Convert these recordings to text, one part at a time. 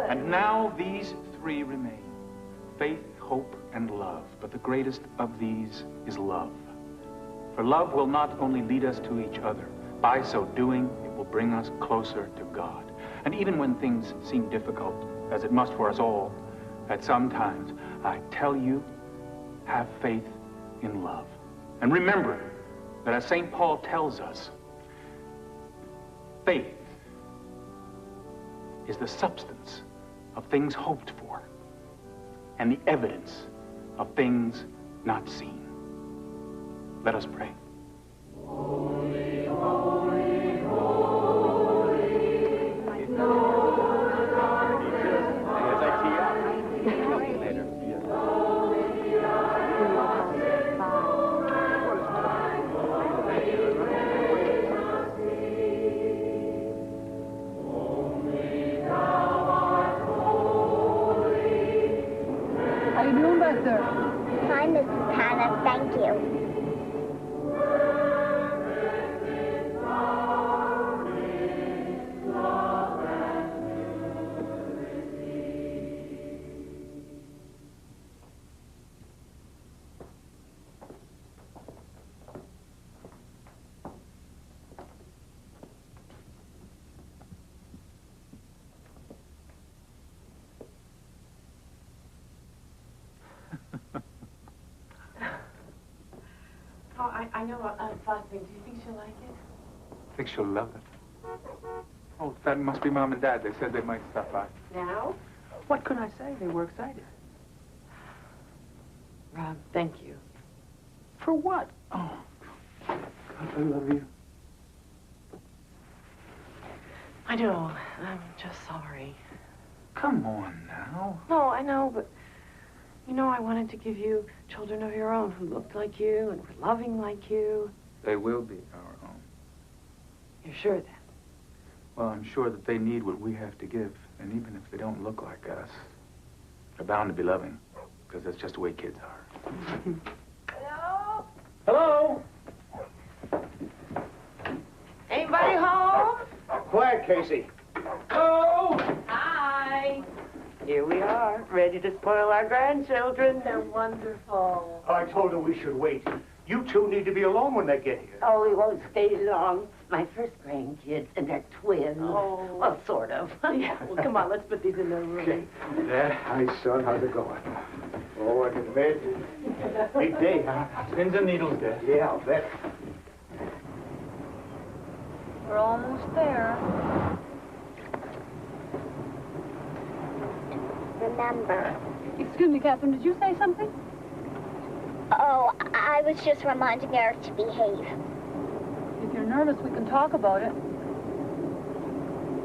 And now these three remain: faith, hope, and love. But the greatest of these is love. For love will not only lead us to each other, by so doing, it will bring us closer to God. And even when things seem difficult, as it must for us all, at some times, I tell you, have faith in love. And remember that as St. Paul tells us, faith is the substance of things hoped for and the evidence of things not seen. Let us pray. Holy, holy, holy. How you doing back there? Fine, Mrs. Hannah, thank you. I know Aunt Fosling. Do you think she'll like it? I think she'll love it. Oh, that must be Mom and Dad. They said they might stop by. Now? What could I say? They were excited. Rob, thank you. For what? Oh, God, I love you. I know. I'm just sorry. Come on now. No, I know, but... You know, I wanted to give you children of your own who looked like you and were loving like you. They will be our own. You're sure of that? Well, I'm sure that they need what we have to give. And even if they don't look like us, they're bound to be loving. Because that's just the way kids are. Hello? Hello? Anybody home? Quiet, Casey. Hello? Hi. Here we are, ready to spoil our grandchildren. They're wonderful. I told her we should wait. You two need to be alone when they get here. Oh, we won't stay long. My first grandkids, and they're twins. Oh. Well, sort of. Yeah, well, come on, let's put these in their room. Okay. Dad, hi, son. How's it going? Oh, I can imagine. Big day, huh? Pins and needles, Dad. Yeah, I'll bet. We're almost there. Remember. Excuse me, Catherine, did you say something? Oh, I was just reminding Eric to behave. If you're nervous, we can talk about it.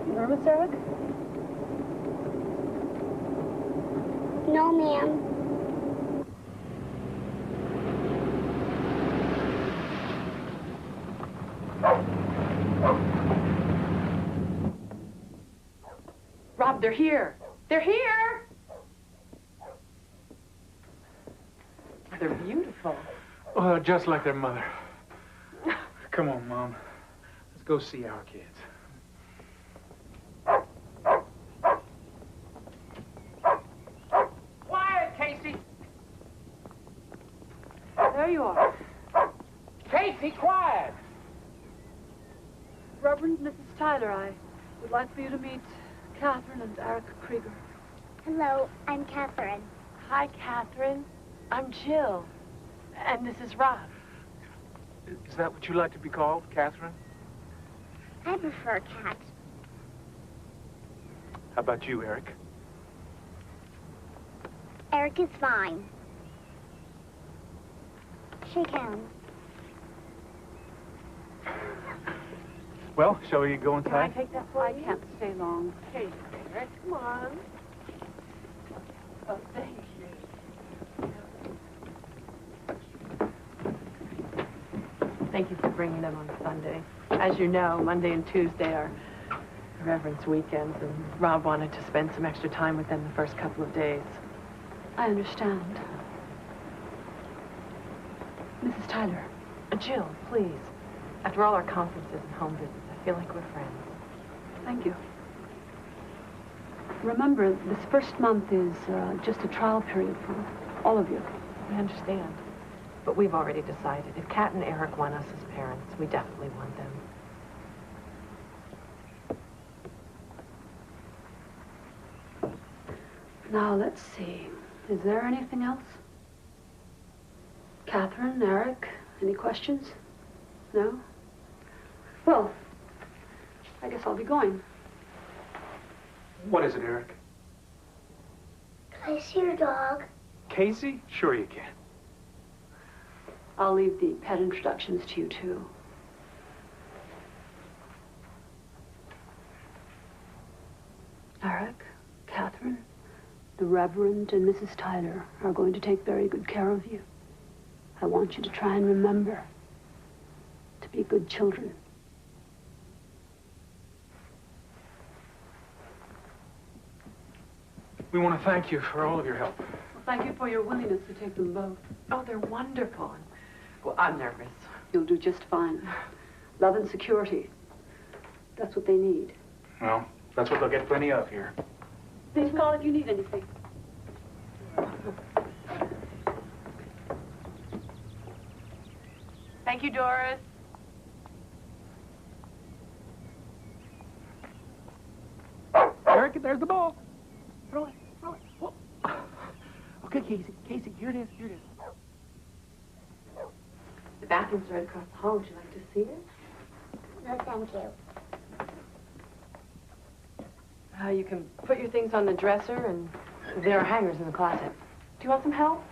Nervous, Eric? No, ma'am. Rob, they're here. They're here! They're beautiful. Oh, just like their mother. Come on, Mom. Let's go see our kids. Quiet, Casey. There you are. Casey, quiet. Reverend Mrs. Tyler, I would like for you to meet Catherine and Eric Krieger. Hello, I'm Catherine. Hi, Catherine. I'm Jill. And this is Rob. Is that what you like to be called, Catherine? I prefer Cat. How about you, Eric? Eric is fine. Shake hands. Well, shall we go Can I inside? take that for I you? can't stay long. Okay, Eric, come on. Oh, thank you. Thank you for bringing them on Sunday. As you know, Monday and Tuesday are Reverend's weekends, and Rob wanted to spend some extra time with them the first couple of days. I understand. Mrs. Tyler. Jill, please. After all our conferences and home visits, I feel like we're friends. Thank you. Remember, this first month is just a trial period for all of you. I understand. But we've already decided. If Kat and Eric want us as parents, we definitely want them. Now, let's see. Is there anything else? Catherine, Eric, any questions? No? Well, I guess I'll be going. What is it, Eric? Can I see your dog? Casey? Sure you can. I'll leave the pet introductions to you, too. Eric, Catherine, the Reverend and Mrs. Tyler are going to take very good care of you. I want you to try and remember to be good children. We want to thank you for all of your help. Well, thank you for your willingness to take them both. Oh, they're wonderful. Well, I'm nervous. You'll do just fine. Love and security. That's what they need. Well, that's what they'll get plenty of here. Please call if you need anything. Thank you, Doris. Eric, there's the ball. Throw it, throw it. Whoa. Okay, Casey, here it is, here it is. The bathroom's right across the hall. Would you like to see it? No, thank you. You can put your things on the dresser, and there are hangers in the closet. Do you want some help?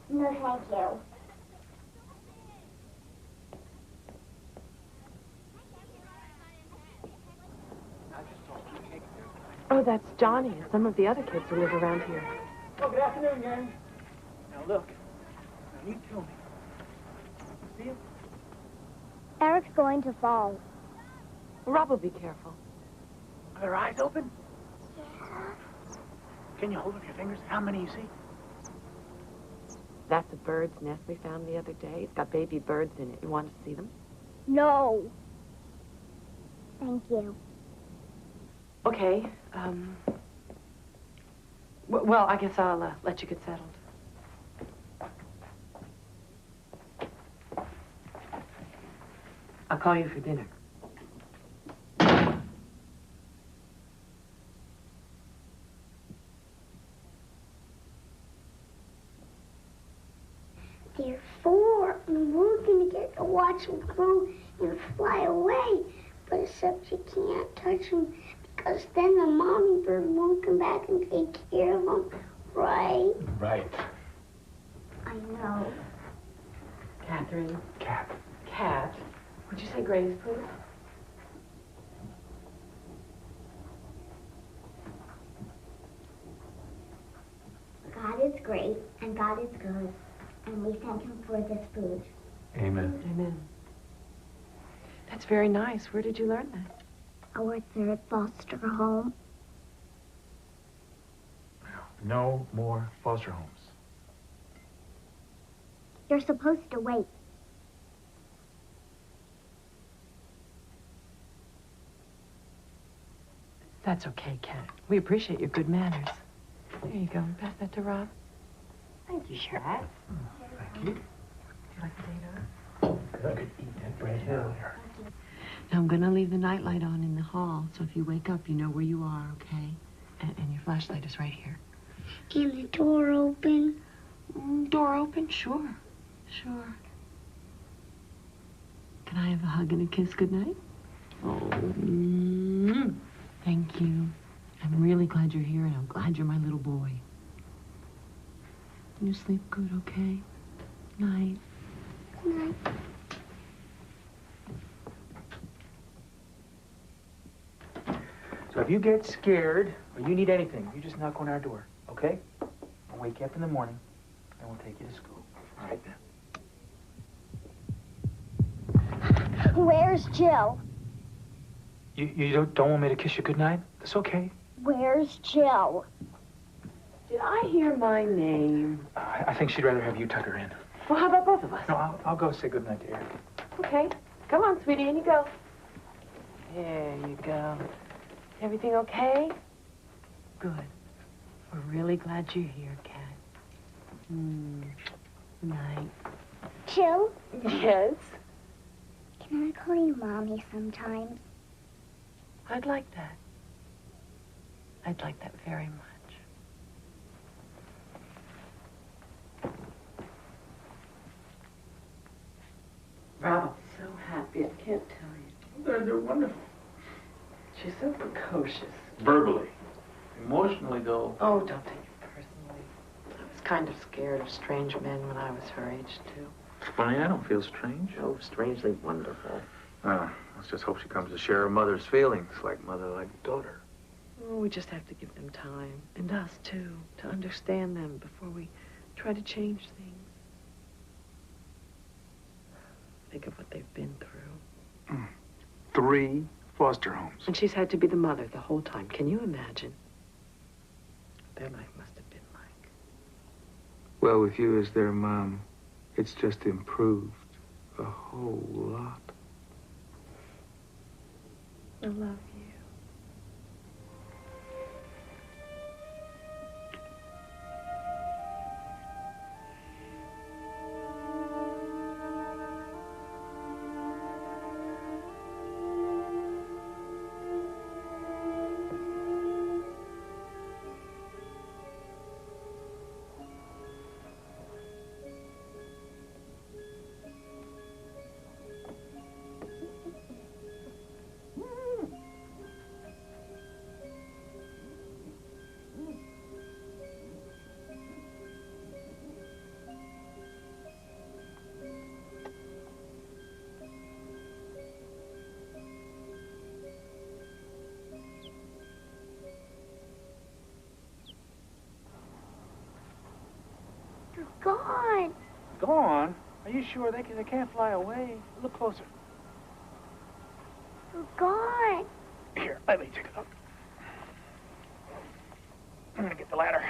No, thank you. Oh, that's Johnny and some of the other kids who live around here. Oh, good afternoon, gang. Now, look. Now, you tell me. See him? Eric's going to fall. Rob will be careful. Are their eyes open? Yeah. Can you hold up your fingers? How many you see? That's a bird's nest we found the other day. It's got baby birds in it. You want to see them? No. Thank you. Okay. Well, I guess I'll let you get settled. I'll call you for dinner. They're 4, and we're gonna get to watch them grow and fly away. But except you can't touch them, because then the mommy bird won't come back and take care of them, right? Right. I know. Catherine. Cat. Cat. Would you say grace, please? God is great, and God is good, and we thank him for this food. Amen. Amen. That's very nice. Where did you learn that? Our 3rd foster home. No more foster homes. You're supposed to wait. That's okay, Kat. We appreciate your good manners. There you go. Pass that to Rob. Thank you, Kat. Thank you. Would you like potato? Good. Eat that bread here. Now, I'm gonna leave the nightlight on in the hall, so if you wake up, you know where you are, okay? And your flashlight is right here. Can the door open? Door open? Sure. Sure. Can I have a hug and a kiss goodnight? Oh, thank you. I'm really glad you're here, and I'm glad you're my little boy. You sleep good, okay? Night. Good night. So if you get scared or you need anything, you just knock on our door, okay? I'll wake you up in the morning, and we'll take you to school. All right, then. Where's Jill? You don't want me to kiss you goodnight? That's okay. Where's Jill? Did I hear my name? I think she'd rather have you tuck her in. Well, how about both of us? No, I'll go say goodnight to Eric. Okay. Come on, sweetie, in you go. There you go. Everything okay? good. We're really glad you're here, Kat. Night. Jill, Yes? can I call you Mommy sometimes? I'd like that. I'd like that very much. Robin's so happy, I can't tell you. They're wonderful. She's so precocious. Verbally. Emotionally, though. Oh, don't take it personally. I was kind of scared of strange men when I was her age, too. Funny, I don't feel strange. Oh, strangely wonderful. Let's just hope she comes to share her mother's feelings, like mother, like daughter. Oh, we just have to give them time, and us, too, to understand them before we try to change things. Think of what they've been through. 3 foster homes. And she's had to be the mother the whole time. Can you imagine? Their life must have been like. Well, with you as their mom, it's just improved a whole lot. I love you. Gone. Gone? Are you sure they can't fly away? Look closer. We're gone. Here, let me take a look. I'm gonna get the ladder.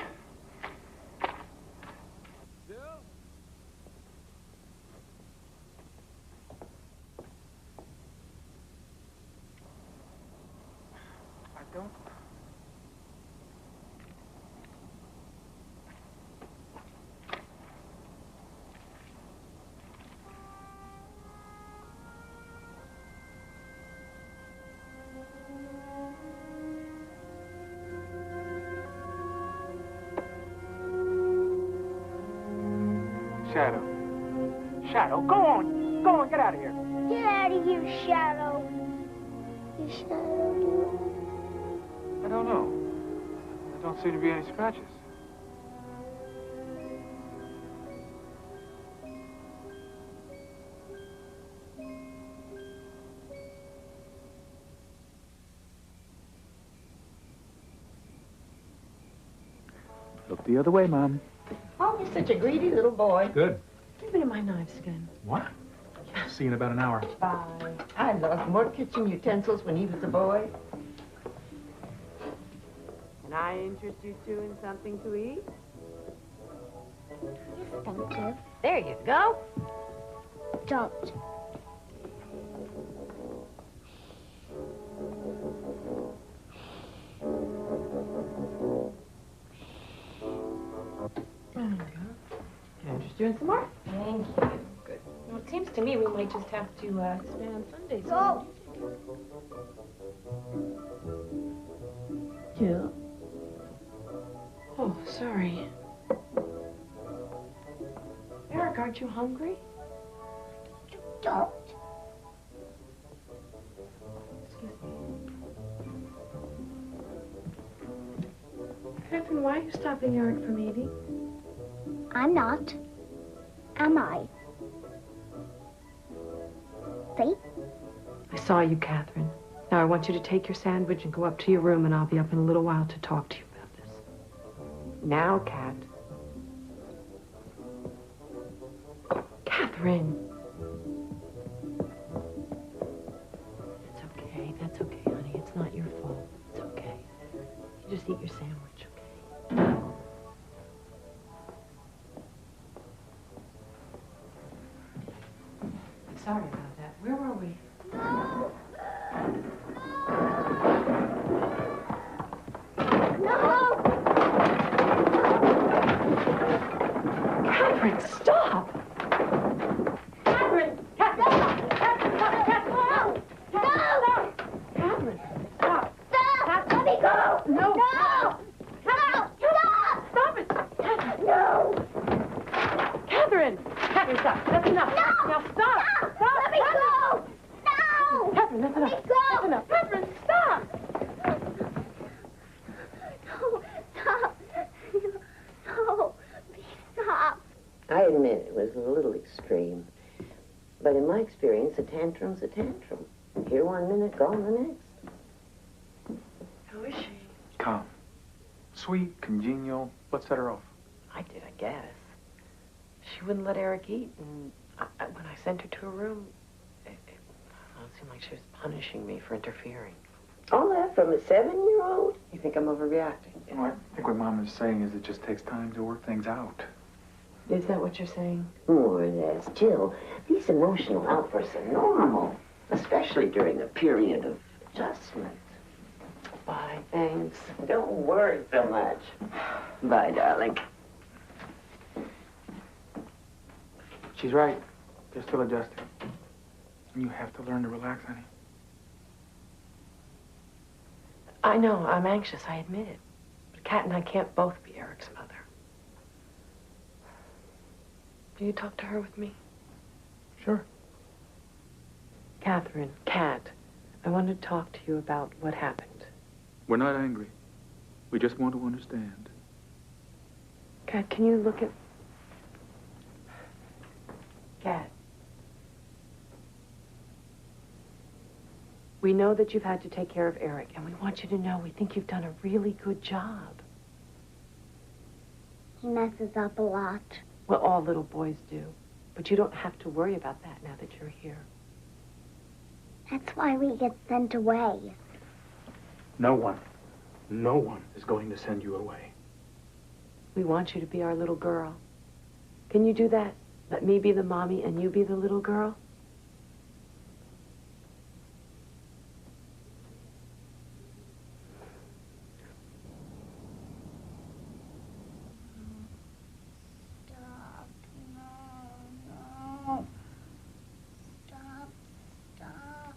I don't. Shadow. Shadow, go on. Go on, get out of here. Get out of here, Shadow. Your Shadow do? I don't know. There don't seem to be any scratches. Look the other way, Mom. Oh, you're such a greedy little boy. Good. Give me my knives again. What? See you in about an hour. Bye. I lost more kitchen utensils when he was a boy. Can I interest you two in something to eat? Yes, thank you. There you go. Don't. There you go. Can I interest you in some more? Thank you. Good. Well, it seems to me we might just have to stay on Sundays. Go. Jill. Oh, sorry. Eric, aren't you hungry? Don't. Excuse me. Catherine, why are you stopping Eric from eating? I'm not. Am I? See? I saw you, Catherine. Now I want you to take your sandwich and go up to your room, and I'll be up in a little while to talk to you about this. Now, Kat. Catherine. It's okay. That's okay, honey. It's not your fault. It's okay. You just eat your sandwich, okay? Sorry about that. Where were we? No! Catherine, stop! Catherine! Catherine! Catherine, stop! Catherine! No! Catherine, stop! Stop! Let me go! No! No! Stop! Stop! Stop it! Catherine! No! Catherine! Catherine, stop! That's enough! No! Now stop! Stop! Let me go! No! Catherine, that's enough! Let me go! That's enough! Catherine, stop! No! Stop! No! Please stop! I admit it was a little extreme. But in my experience, a tantrum's a tantrum. Here 1 minute, gone the next. Who is she? Calm. Sweet, congenial. What set her off? I did, I guess. She wouldn't let Eric eat, and when I sent her to her room, it seemed like she was punishing me for interfering. All that from a 7-year-old? You think I'm overreacting? Well, I think what Mom is saying is it just takes time to work things out. Is that what you're saying? More or less. Jill, these emotional outbursts are normal, especially during a period of adjustment. Bye, thanks. Don't worry so much. Bye, darling. She's right. They're still adjusting. And you have to learn to relax, honey. I know, I'm anxious, I admit it. But Kat and I can't both be Eric's mother. Do you talk to her with me? Sure. Catherine, Kat, I want to talk to you about what happened. We're not angry. We just want to understand. Kat, can you look at... Kat. We know that you've had to take care of Eric, and we want you to know we think you've done a really good job. He messes up a lot. Well, all little boys do. But you don't have to worry about that now that you're here. That's why we get sent away. No one is going to send you away. We want you to be our little girl. Can you do that? Let me be the mommy and you be the little girl? Stop. No. Stop. Stop.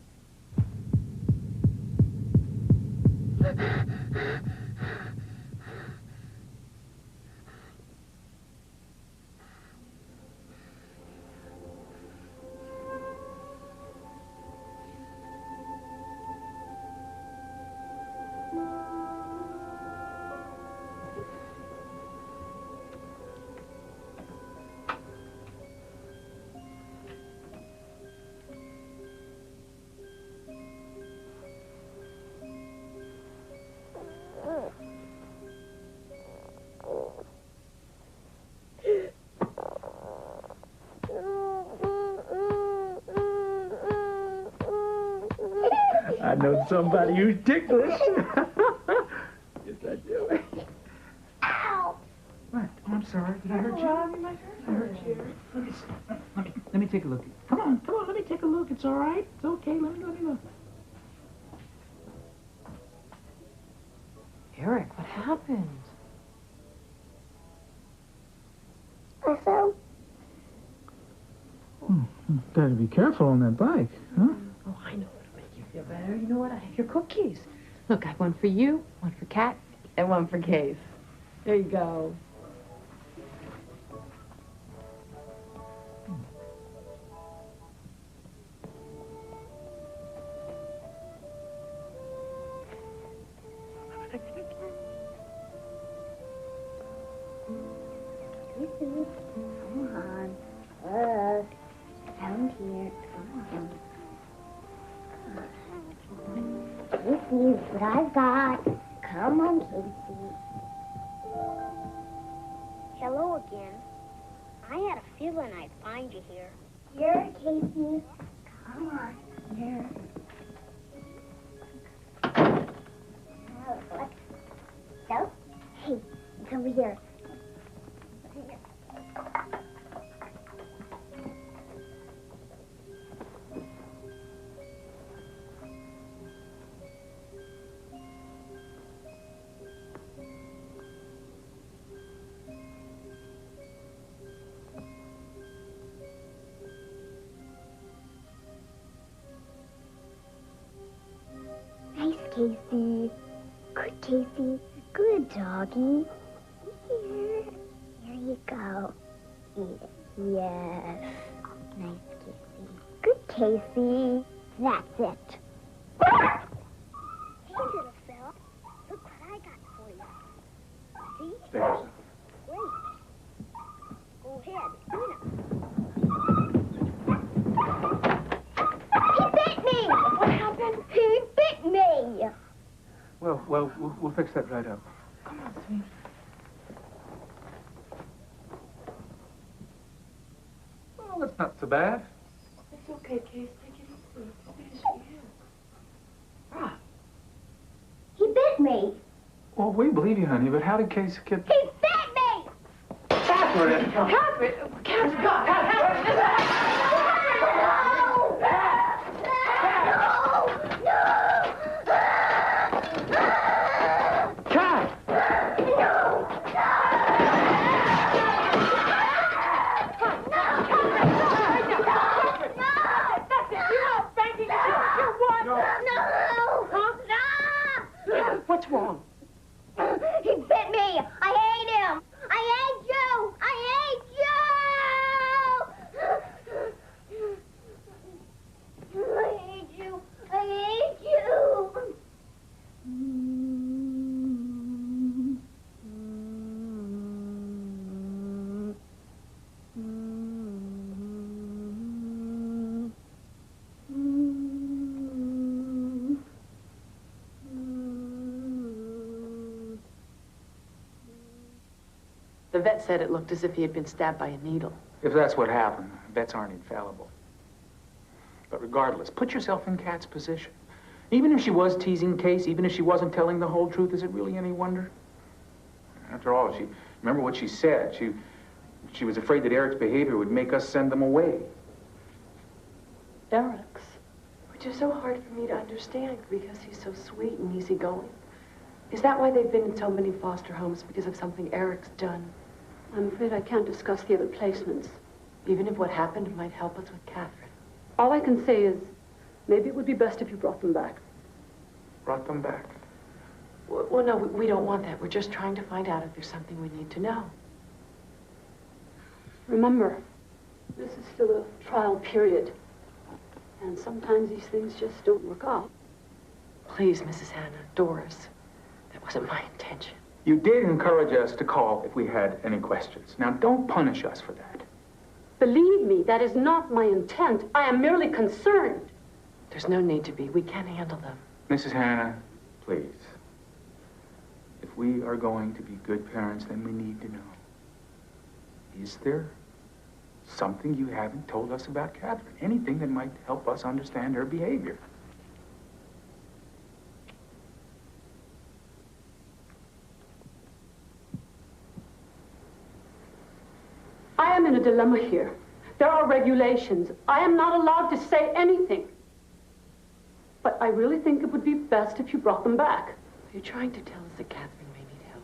I know somebody who's ticklish. Yes, I do. Ow! What? Oh, I'm sorry. Did I hurt you? I hurt you. Let me take a look. Come on, let me take a look. It's all right. It's okay. Let me look. Eric, what happened? So, Gotta be careful on that bike, huh? Oh, I know what'll make you feel better. You know what? I have your cookies. Look, I have one for you, one for Kat, and one for Case. There you go. come on. Down here. Come on. Casey, what I've got. Come on, Casey. Hello again. I had a feeling I'd find you here. Here, Casey. Come on. Here. What? So? Hey, it's over here. Casey. Good, Casey. Good, doggy. Here. Here you go. Eat it. Yes. Nice, Casey. Good, Casey. That's it. Hey, little fella. Look what I got for you. See? There's. Wait. Go ahead. Eat it. He bit me! What happened? He bit me! Well, we'll fix that right up. Come on, sweetie. Well, that's not so bad. It's okay, Case. Take it easy. As you can. Rob. He bit me! Well, we believe you, honey, but how did Case get... He bit me! Catherine! Catherine, God! What's wrong? He bit me! I hate him! I hate you! I hate you! I hate you! I hate you! The vet said it looked as if he had been stabbed by a needle. If that's what happened, vets aren't infallible. But regardless, put yourself in Kat's position. Even if she was teasing Case, even if she wasn't telling the whole truth, is it really any wonder? After all, remember what she said. She was afraid that Eric's behavior would make us send them away. Eric's? Which is so hard for me to understand because he's so sweet and easygoing. Is that why they've been in so many foster homes? Because of something Eric's done? I'm afraid I can't discuss the other placements. Even if what happened might help us with Catherine. All I can say is, maybe it would be best if you brought them back. Brought them back. Well, no, we don't want that. We're just trying to find out if there's something we need to know. Remember, this is still a trial period. And sometimes these things just don't work out. Please, Mrs. Hannah, Doris, that wasn't my intention. You did encourage us to call if we had any questions. Now, don't punish us for that. Believe me, that is not my intent. I am merely concerned. There's no need to be. We can handle them. Mrs. Hannah, please. If we are going to be good parents, then we need to know. Is there something you haven't told us about Catherine? Anything that might help us understand her behavior? I am in a dilemma here. There are regulations. I am not allowed to say anything. But I really think it would be best if you brought them back. Are you trying to tell us that Catherine may need help?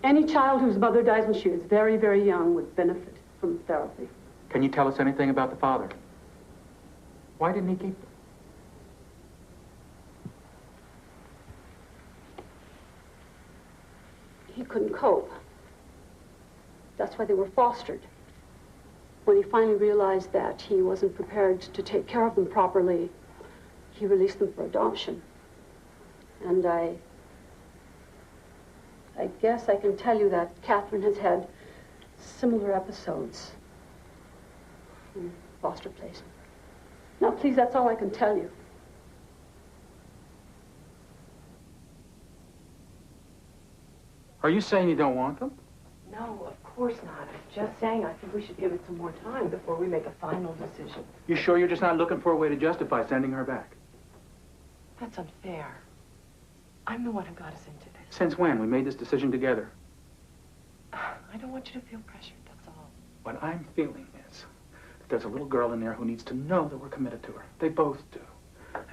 Any child whose mother dies when she is very, very young would benefit from therapy. Can you tell us anything about the father? Why didn't he keep them? He couldn't cope. That's why they were fostered. When he finally realized that he wasn't prepared to take care of them properly, he released them for adoption. And I guess I can tell you that Catherine has had similar episodes in foster placement. Now, please, that's all I can tell you. Are you saying you don't want them? No, of course not. I'm just saying I think we should give it some more time before we make a final decision. You sure you're just not looking for a way to justify sending her back? That's unfair. I'm the one who got us into this. Since when? We made this decision together. I don't want you to feel pressured, that's all. What I'm feeling is that there's a little girl in there who needs to know that we're committed to her. They both do.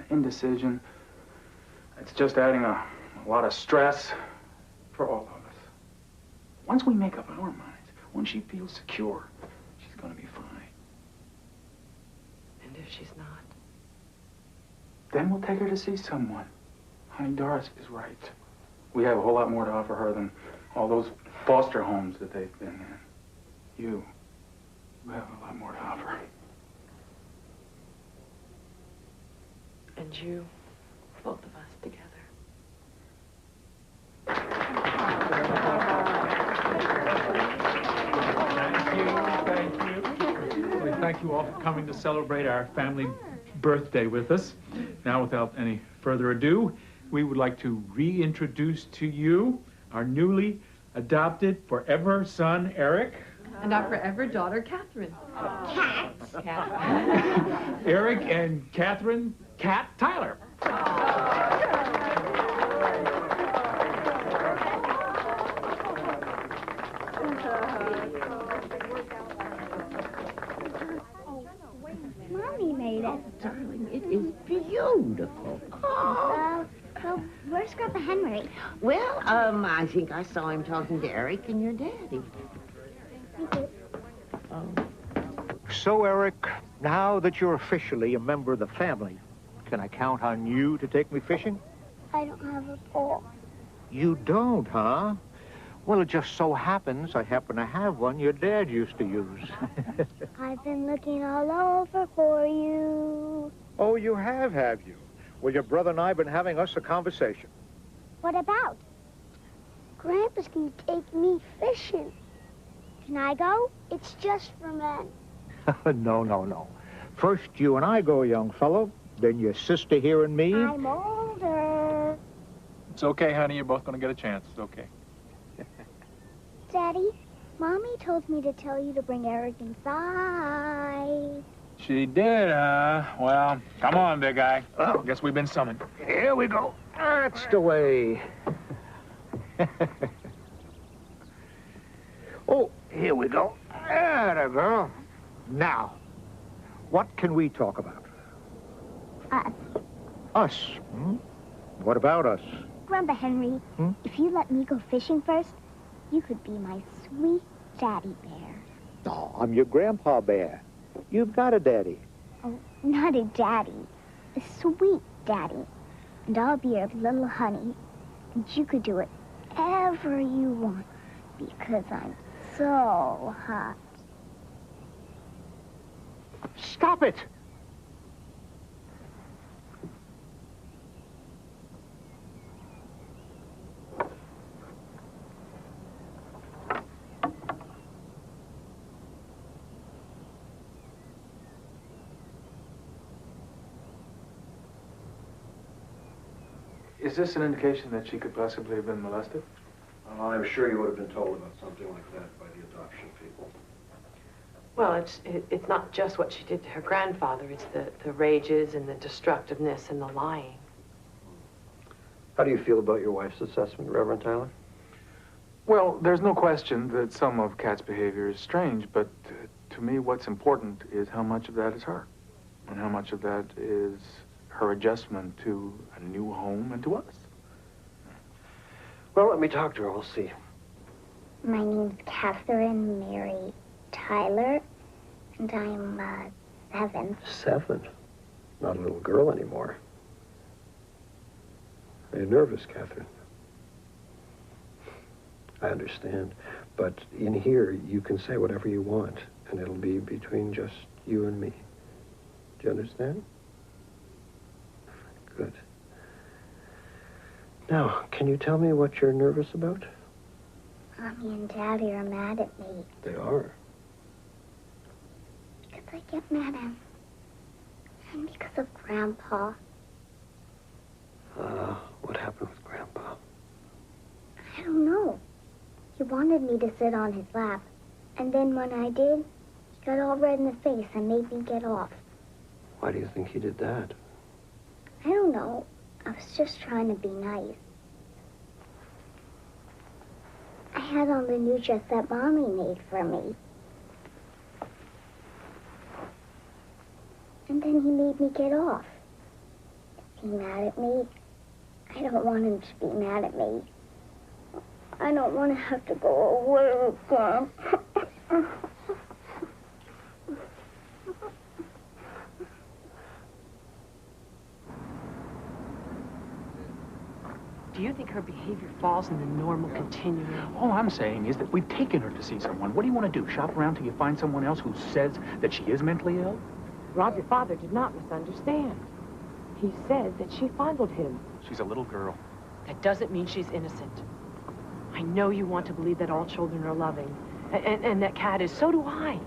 Indecision, it's just adding a lot of stress for all of us. Once we make up our minds, when she feels secure, she's going to be fine. And if she's not? Then we'll take her to see someone. Honey, Doris is right. We have a whole lot more to offer her than all those foster homes that they've been in. You have a lot more to offer. And you, both of us together. Thank you all for coming to celebrate our family birthday with us. Now, without any further ado, we would like to reintroduce to you our newly adopted forever son, Eric. And our forever daughter, Catherine. Eric and Catherine Cat Tyler. Mommy made it. Darling, it is beautiful. Oh. Well, where's Grandpa Henry? Well, I think I saw him talking to Eric and your daddy. So, Eric, now that you're officially a member of the family, can I count on you to take me fishing? I don't have a pole. You don't, huh? Well, it just so happens I happen to have one your dad used to use. I've been looking all over for you. Oh, you have you? Well, your brother and I have been having us a conversation. What about? Grandpa's gonna take me fishing. Can I go? It's just for men. No. First you and I go, young fellow. Then your sister here and me. I'm older. It's okay, honey. You're both going to get a chance. It's okay. Daddy, Mommy told me to tell you to bring Eric inside. She did, well, come on, big guy. Oh, guess we've been summoned. Here we go. That's the way. Oh, here we go. There, girl. Now, what can we talk about? Us. Us? Hmm? What about us? Grandpa Henry, if you let me go fishing first, you could be my sweet daddy bear. Oh, I'm your grandpa bear. You've got a daddy. Oh, not a daddy. A sweet daddy. And I'll be your little honey. And you could do whatever you want because I'm so hot. Stop it! Is this an indication that she could possibly have been molested? I'm sure you would have been told about something like that by the adoption people. Well, it's not just what she did to her grandfather. It's the rages and the destructiveness and the lying. How do you feel about your wife's assessment, Reverend Tyler? Well, there's no question that some of Kat's behavior is strange, but to me what's important is how much of that is her, and how much of that is her adjustment to a new home and to us. Well, let me talk to her. We'll see. My name's Catherine Mary Tyler, and I'm 7. 7? Not a little girl anymore. Are you nervous, Catherine? I understand. But in here, you can say whatever you want, and it'll be between just you and me. Do you understand? Good. Now, can you tell me what you're nervous about? Mommy and Daddy are mad at me. They are. Because I get mad at them. And because of Grandpa. What happened with Grandpa? I don't know. He wanted me to sit on his lap. And then when I did, he got all red in the face and made me get off. Why do you think he did that? I don't know. I was just trying to be nice. I had on the new dress that Mommy made for me. And then he made me get off. Is he mad at me? I don't want him to be mad at me. I don't want to have to go away again. do you think her behavior falls in the normal continuum? All I'm saying is that we've taken her to see someone. What do you want to do, shop around till you find someone else who says that she is mentally ill? Rob, your father did not misunderstand. He said that she fondled him. She's a little girl. That doesn't mean she's innocent. I know you want to believe that all children are loving, and that Kat is, so do I.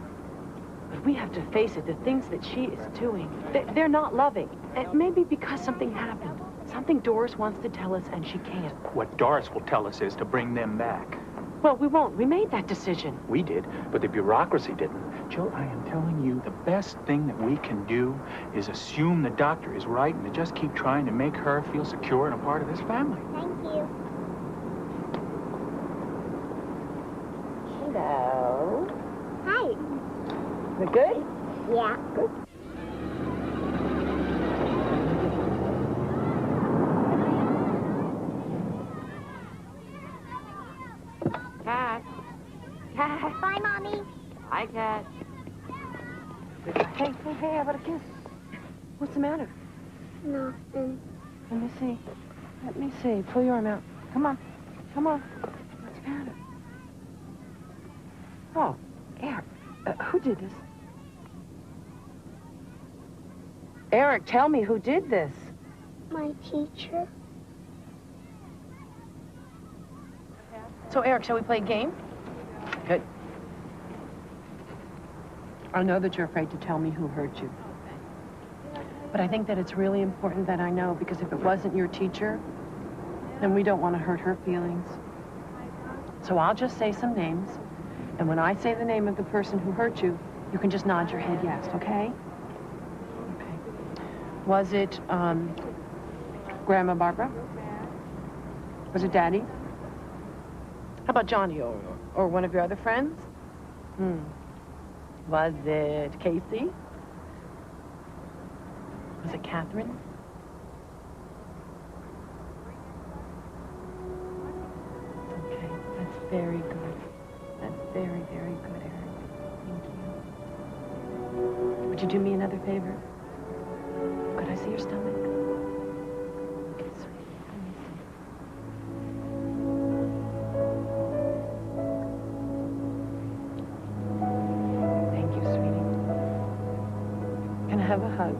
But we have to face it, the things that she is doing, they're not loving. And maybe because something happened. Something Doris wants to tell us, and she can't. What Doris will tell us is to bring them back. Well, we won't. We made that decision. We did, but the bureaucracy didn't. Jill, I am telling you, the best thing that we can do is assume the doctor is right and to just keep trying to make her feel secure and a part of this family. Thank you. Hello. Hi. Is it good? Yeah. Good. Kat. Kat. Bye, Mommy. Hi, Kat. Hey, how about a kiss? What's the matter? Nothing. Let me see. Let me see. Pull your arm out. Come on. Come on. What's the matter? Oh, Eric. Who did this? Eric, tell me who did this. My teacher. So, Eric, shall we play a game? Good. I know that you're afraid to tell me who hurt you. But I think that it's really important that I know, because if it wasn't your teacher, then we don't want to hurt her feelings. So I'll just say some names, and when I say the name of the person who hurt you, you can just nod your head yes, okay? Okay. Was it, Grandma Barbara? Was it Daddy? How about Johnny or one of your other friends? Was it Casey? Was it Catherine? Okay, that's very good. That's very, very good, Eric. Thank you. Would you do me another favor? Could I see your stomach? Okay, sweet. Let me see. Thank you, sweetie. Can I have a hug?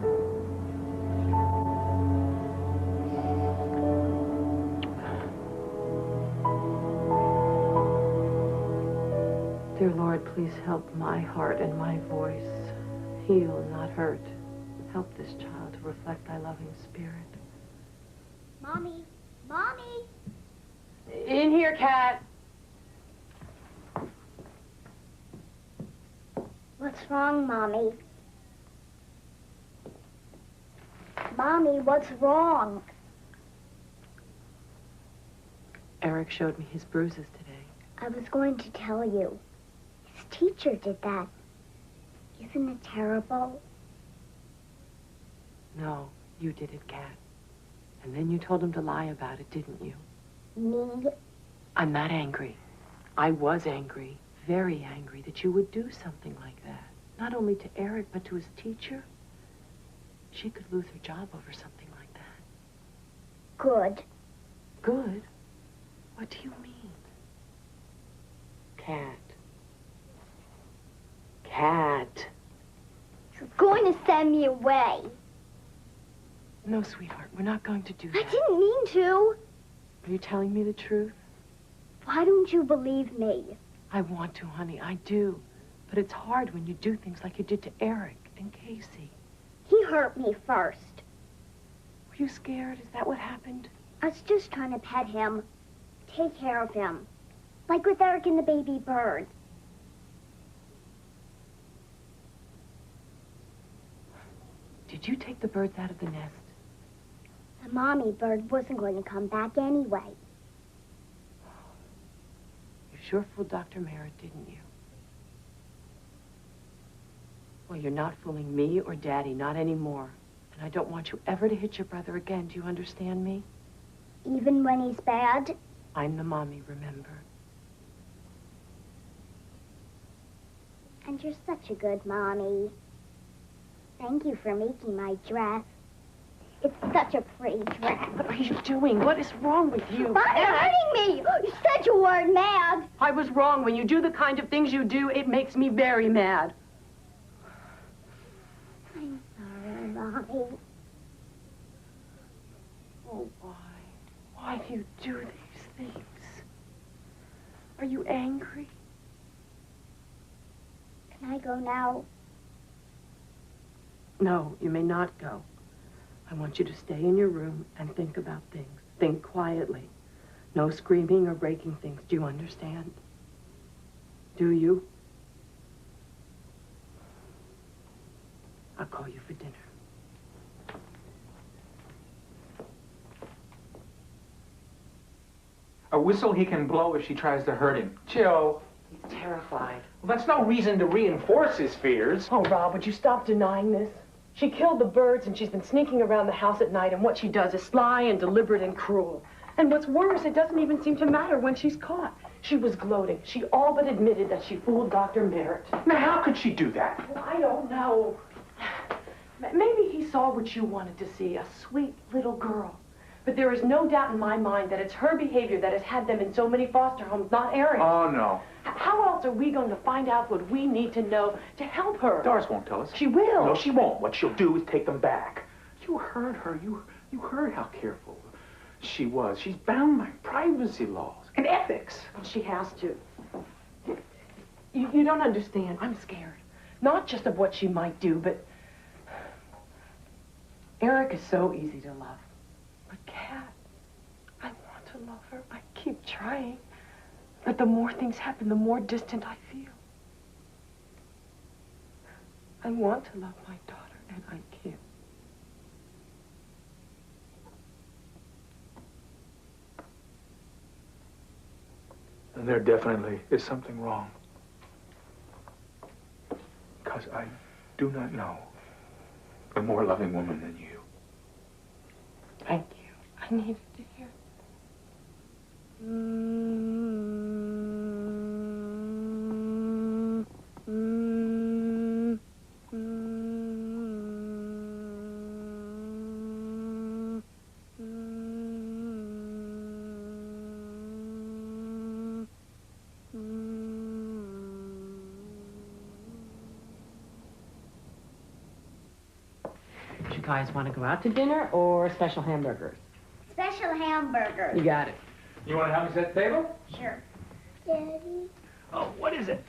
Dear Lord, please help my heart and my voice. Heal, not hurt. Help this child to reflect thy loving spirit. Mommy. Mommy. In here, Kat. What's wrong, Mommy? Mommy, what's wrong? Eric showed me his bruises today. I was going to tell you. His teacher did that. Isn't it terrible? No, you did it, Kat. And then you told him to lie about it, didn't you? Me? I'm not angry. I was angry, very angry, that you would do something like that. Not only to Eric, but to his teacher. She could lose her job over something like that. Good. Good? What do you mean? Kat. Kat. You're going to send me away. No, sweetheart, we're not going to do I that. didn't mean to. Are you telling me the truth? Why don't you believe me? I want to, honey, I do. But it's hard when you do things like you did to Eric and Casey. He hurt me first. Were you scared? Is that what happened? I was just trying to pet him, take care of him, like with Eric and the baby bird. Did you take the birds out of the nest? The mommy bird wasn't going to come back anyway. You sure fooled Dr. Merritt, didn't you? Well, you're not fooling me or Daddy, not anymore. And I don't want you ever to hit your brother again. Do you understand me? Even when he's bad? I'm the mommy, remember? And you're such a good mommy. Thank you for making my dress. It's such a pretty dress. What are you doing? What is wrong with you? Why are you hurting me? You said you weren't mad. I was wrong. When you do the kind of things you do, it makes me very mad. I'm sorry, Mommy. Oh, why? Why do you do these things? Are you angry? Can I go now? No, you may not go. I want you to stay in your room and think about things. Think quietly. No screaming or breaking things. Do you understand? Do you? I'll call you for dinner. A whistle he can blow if she tries to hurt him. Chill. He's terrified. Well, that's no reason to reinforce his fears. Oh, Rob, would you stop denying this? She killed the birds, and she's been sneaking around the house at night, and what she does is sly and deliberate and cruel. And what's worse, it doesn't even seem to matter when she's caught. She was gloating. She all but admitted that she fooled Dr. Merritt. Now, how could she do that? Well, I don't know. Maybe he saw what you wanted to see, a sweet little girl. But there is no doubt in my mind that it's her behavior that has had them in so many foster homes, not Eric's. Oh, no. How else are we going to find out what we need to know to help her? Doris won't tell us. She will. No, she won't. What she'll do is take them back. You heard her. You heard how careful she was. She's bound by privacy laws and ethics. Well, she has to. You don't understand. I'm scared. Not just of what she might do, but Eric is so easy to love. But Kat, I want to love her. I keep trying. But the more things happen, the more distant I feel. I want to love my daughter, and I can't. And there definitely is something wrong. Because I do not know a more loving woman than you. Thank you. I needed to hear. Do you guys want to go out to dinner or special hamburgers? Special hamburgers. You got it. You want to help me set the table? Sure. Daddy, Oh, what is it?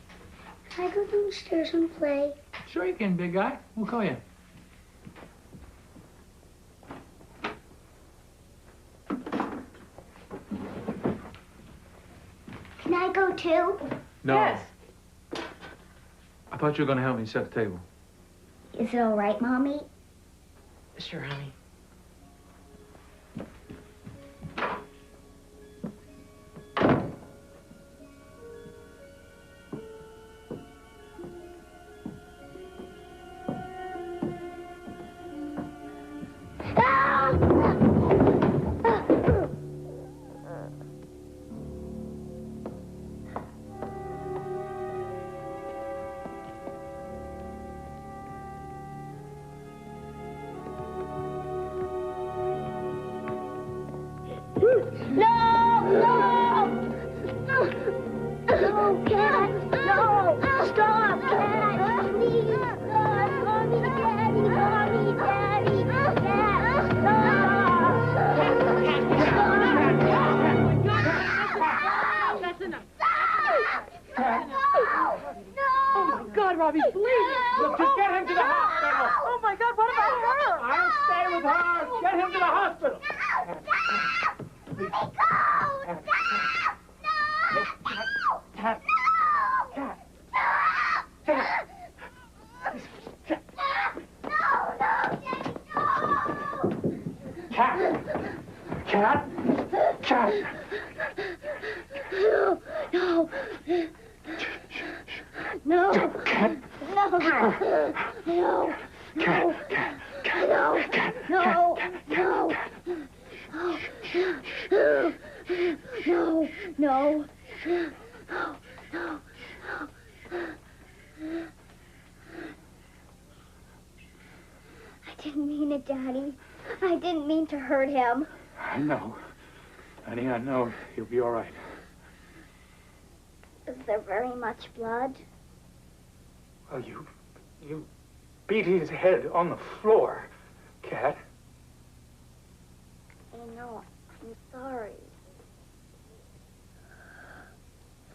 can I go downstairs and play? Sure you can, big guy. We'll call you. Can I go too? No. Yes. I thought you were going to help me set the table. Is it all right, Mommy? Sure, honey. Robbie, please. Look, just get him to the hospital. Oh, my God, what about her? I'll stay with her. Get him to the hospital. Cat. No. Cat. No. No. No. Cat. No. No. No. No. No. I didn't mean it, Daddy. I didn't mean to hurt him. I know. Honey, I know. He'll be all right. Is there very much blood? Well, you beat his head on the floor, Cat. I know. I'm sorry.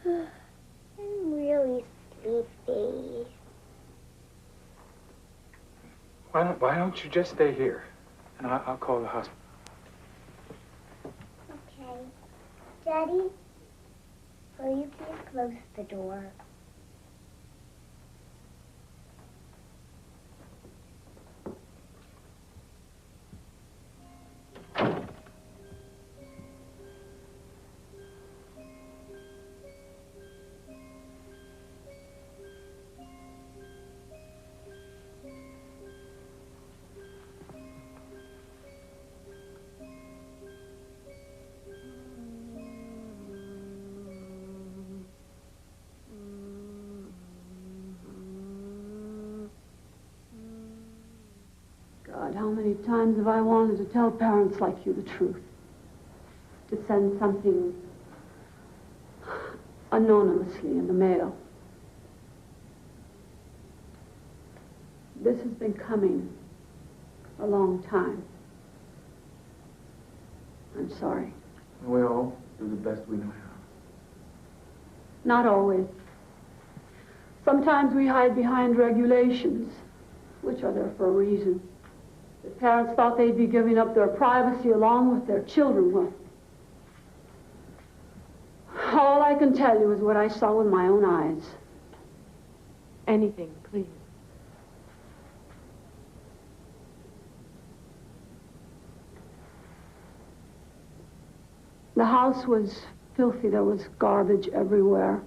I'm really sleepy. Why don't you just stay here, and I'll call the hospital. Okay. Daddy, will you please close the door? God, how many times have I wanted to tell parents like you the truth? To send something anonymously in the mail. This has been coming a long time. I'm sorry. We all do the best we know how. Not always. Sometimes we hide behind regulations, which are there for a reason. The parents thought they'd be giving up their privacy along with their children. Well, all I can tell you is what I saw with my own eyes. Anything, please. The house was filthy. There was garbage everywhere.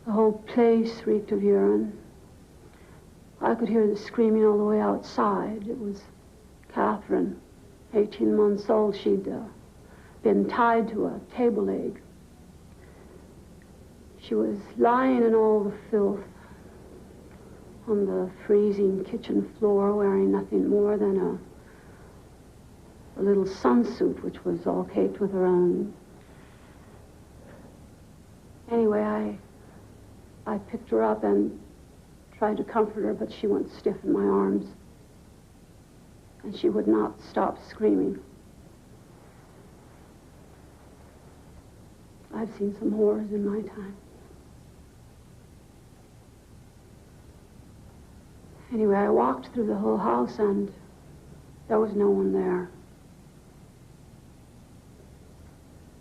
The whole place reeked of urine. I could hear the screaming all the way outside. It was Catherine, 18 months old. She'd been tied to a table leg. She was lying in all the filth on the freezing kitchen floor, wearing nothing more than a little sunsuit, which was all caked with her own. Anyway, I picked her up and tried to comfort her, but she went stiff in my arms. And she would not stop screaming. I've seen some horrors in my time. Anyway, I walked through the whole house and there was no one there.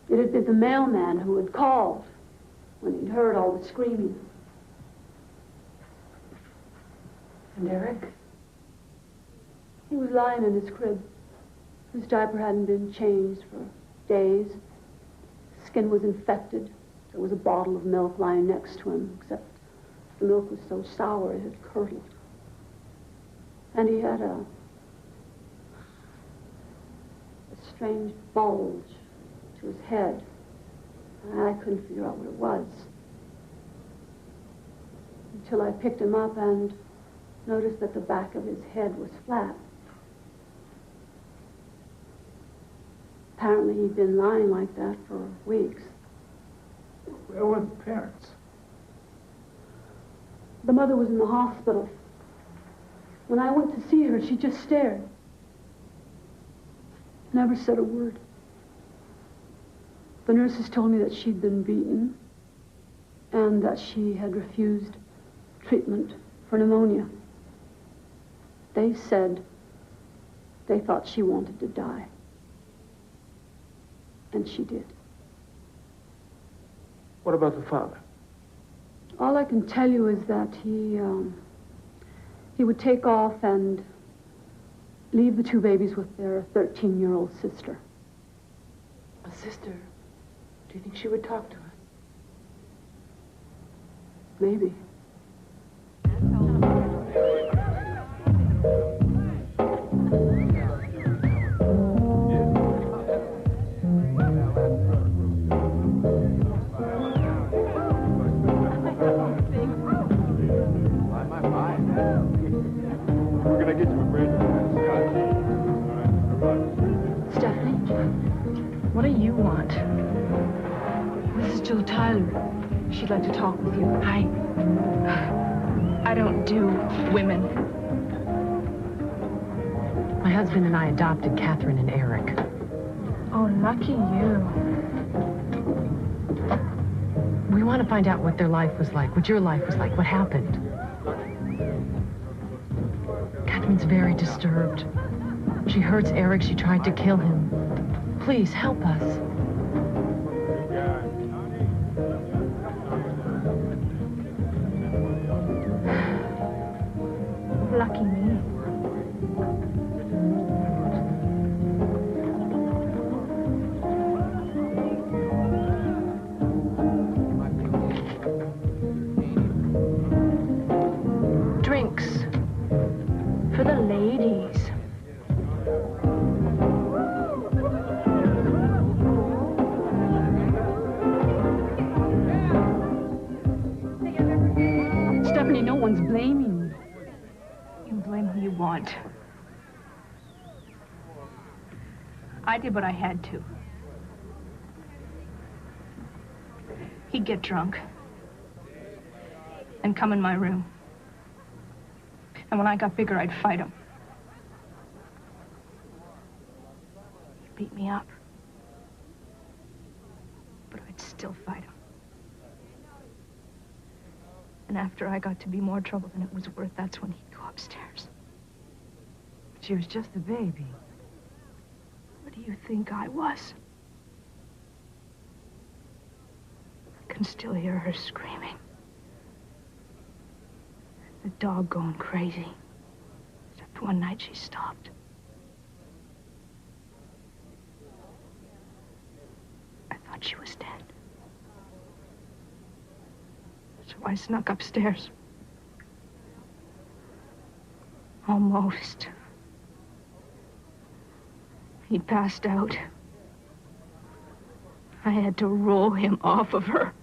It had been the mailman who had called when he'd heard all the screaming. And Eric? He was lying in his crib. His diaper hadn't been changed for days. His skin was infected. There was a bottle of milk lying next to him, except the milk was so sour it had curdled. And he had a strange bulge to his head. And I couldn't figure out what it was. Until I picked him up and noticed that the back of his head was flat. Apparently he'd been lying like that for weeks. Where were the parents? The mother was in the hospital. When I went to see her, she just stared. Never said a word. The nurses told me that she'd been beaten and that she had refused treatment for pneumonia. They said they thought she wanted to die. And she did. What about the father? All I can tell you is that he would take off and leave the two babies with their 13-year-old sister. A sister? Do you think she would talk to us? Maybe. We're gonna get you a brand new scotch. What do you want? This is Jill Tyler. She'd like to talk with you. I don't do women. My husband and I adopted Catherine and Eric. Oh, lucky you. We want to find out what their life was like, what your life was like, what happened. Catherine's very disturbed. She hurts Eric. She tried to kill him. Please, help us. Lucky me. Drinks. For the ladies. Stephanie, no one's blaming you. You can blame who you want. I did what I had to. He'd get drunk and come in my room. And when I got bigger, I'd fight him. He'd beat me up. But I'd still fight him. And after I got to be more trouble than it was worth, that's when he'd go upstairs. She was just a baby. What do you think I was? I can still hear her screaming. The dog going crazy. Except one night she stopped. I thought she was dead. So I snuck upstairs. Almost. He passed out. I had to roll him off of her.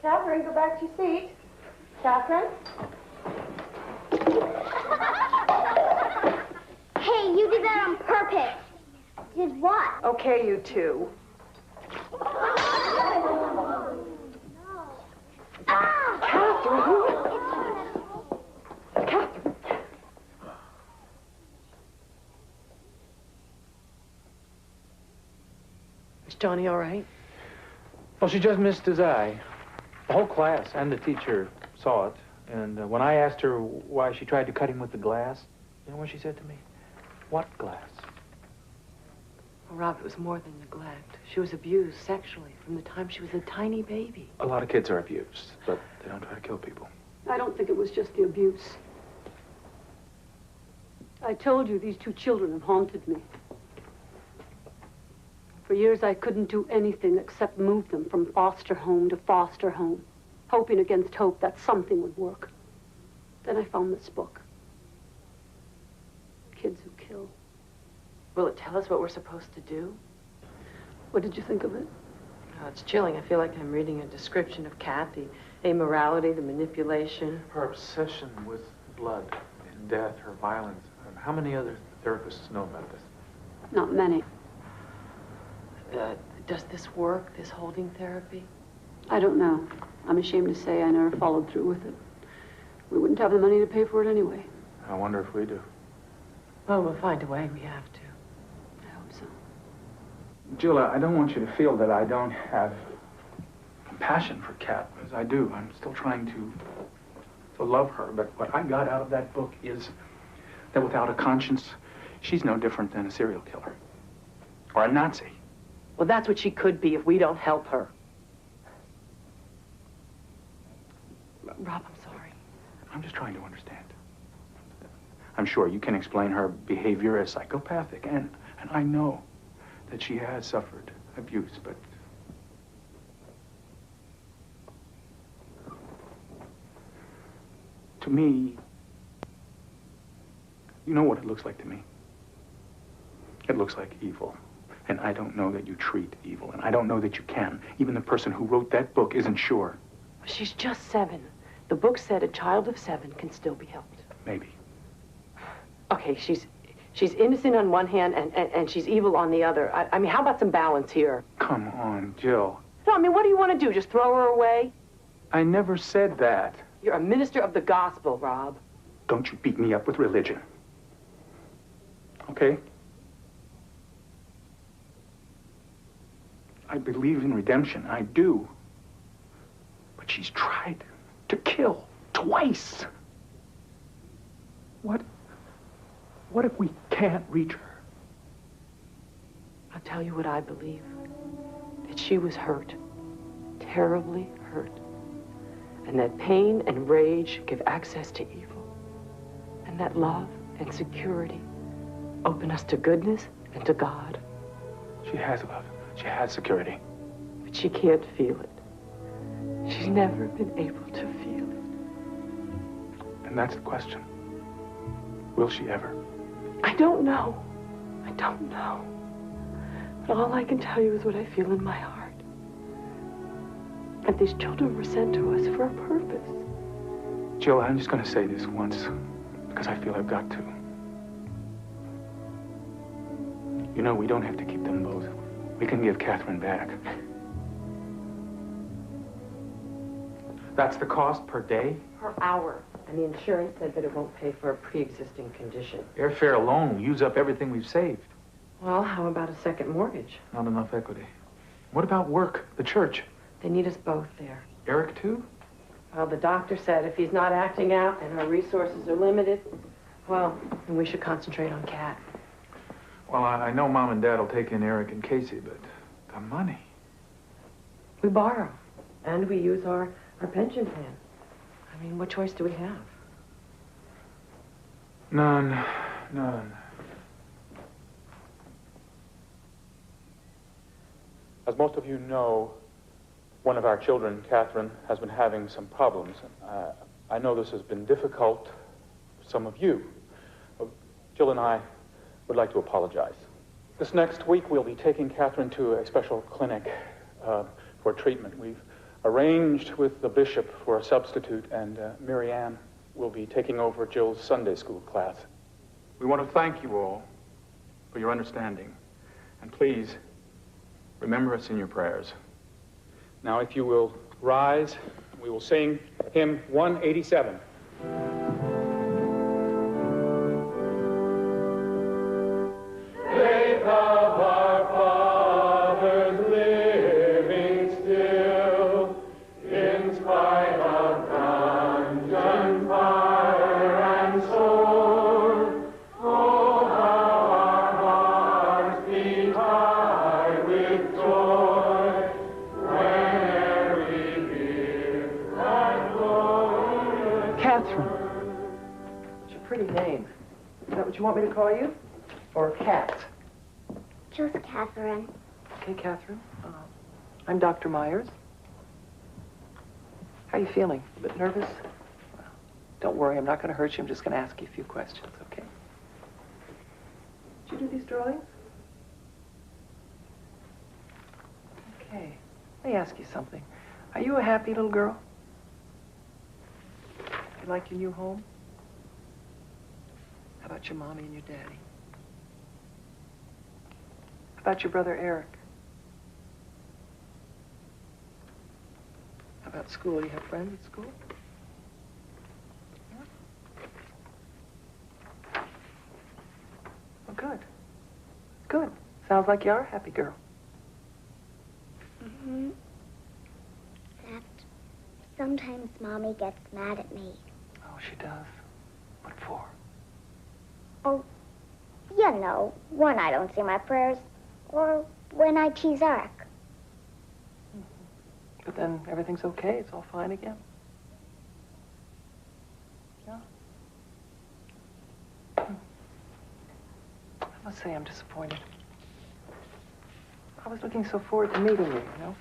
Catherine, go back to your seat. Catherine? Hey, you did that on purpose. Did what? Okay, you two. Is Johnny all right? Well, she just missed his eye. The whole class and the teacher saw it. And when I asked her why she tried to cut him with the glass, you know what she said to me? What glass? Oh, Rob, it was more than neglect. She was abused sexually from the time she was a tiny baby. A lot of kids are abused, but they don't try to kill people. I don't think it was just the abuse. I told you these two children have haunted me. For years, I couldn't do anything except move them from foster home to foster home, hoping against hope that something would work. Then I found this book. Kids Who Kill. Will it tell us what we're supposed to do? What did you think of it? Oh, it's chilling. I feel like I'm reading a description of Kat, the amorality, the manipulation. Her obsession with blood and death, her violence. How many other therapists know about this? Not many. Does this work, this holding therapy? I don't know. I'm ashamed to say I never followed through with it. We wouldn't have the money to pay for it anyway. I wonder if we do. Well, we'll find a way. We have to. I hope so. Jill, I don't want you to feel that I don't have compassion for Kat, as I do. I'm still trying to love her, but what I got out of that book is that without a conscience, she's no different than a serial killer. Or a Nazi. Well, that's what she could be if we don't help her. Rob, I'm sorry. I'm just trying to understand. I'm sure you can explain her behavior as psychopathic, and I know that she has suffered abuse, but to me, you know what it looks like to me? It looks like evil. And I don't know that you treat evil, and I don't know that you can. Even the person who wrote that book isn't sure. She's just 7. The book said a child of 7 can still be helped. Maybe. Okay, she's innocent on one hand and she's evil on the other. I mean, how about some balance here? Come on, Jill. No, I mean, what do you want to do? Just throw her away? I never said that. You're a minister of the gospel, Rob. Don't you beat me up with religion. Okay? I believe in redemption. I do. But she's tried to kill twice. What if we can't reach her? I'll tell you what I believe. That she was hurt. Terribly hurt. And that pain and rage give access to evil. And that love and security open us to goodness and to God. She has love. She has security. But she can't feel it. She's never been able to feel it. And that's the question. Will she ever? I don't know. I don't know. But all I can tell you is what I feel in my heart. And these children were sent to us for a purpose. Jill, I'm just going to say this once, because I feel I've got to. You know, we don't have to keep them both. We can give Catherine back. That's the cost per day? Per hour. And the insurance said that it won't pay for a pre-existing condition. Airfare alone will use up everything we've saved. Well, how about a second mortgage? Not enough equity. What about work, the church? They need us both there. Eric, too? Well, the doctor said if he's not acting out and our resources are limited, well, then we should concentrate on Kat. Well, I know Mom and Dad will take in Eric and Casey, but the money. We borrow, and we use our pension plan. I mean, what choice do we have? None. As most of you know, one of our children, Catherine, has been having some problems. I know this has been difficult for some of you. Jill and I would like to apologize. This next week, we'll be taking Catherine to a special clinic for treatment. We've arranged with the bishop for a substitute, and Mary Ann will be taking over Jill's Sunday school class. We want to thank you all for your understanding. And please, remember us in your prayers. Now, if you will rise, we will sing hymn 187. Faith of our fathers living still, in spite of dungeon, fire, and sword. Oh, how our hearts beat high with joy when we hear that glory. Catherine. It's a pretty name. Is that what you want me to call you? Or Kat? Just Catherine. Okay, Catherine. I'm Dr. Myers. How are you feeling? A bit nervous? Well, don't worry, I'm not going to hurt you. I'm just going to ask you a few questions, okay? Did you do these drawings? Okay. Let me ask you something. Are you a happy little girl? You like your new home? How about your mommy and your daddy? How about your brother Eric? How about school? You have friends at school? Yeah? Well, good. Good. Sounds like you are a happy girl. Mm-hmm. Sometimes Mommy gets mad at me. Oh, she does? What for? Oh, you know, when I don't say my prayers, or when I tease Eric. But then everything's okay. It's all fine again. Yeah. I must say I'm disappointed. I was looking so forward to meeting you, you know?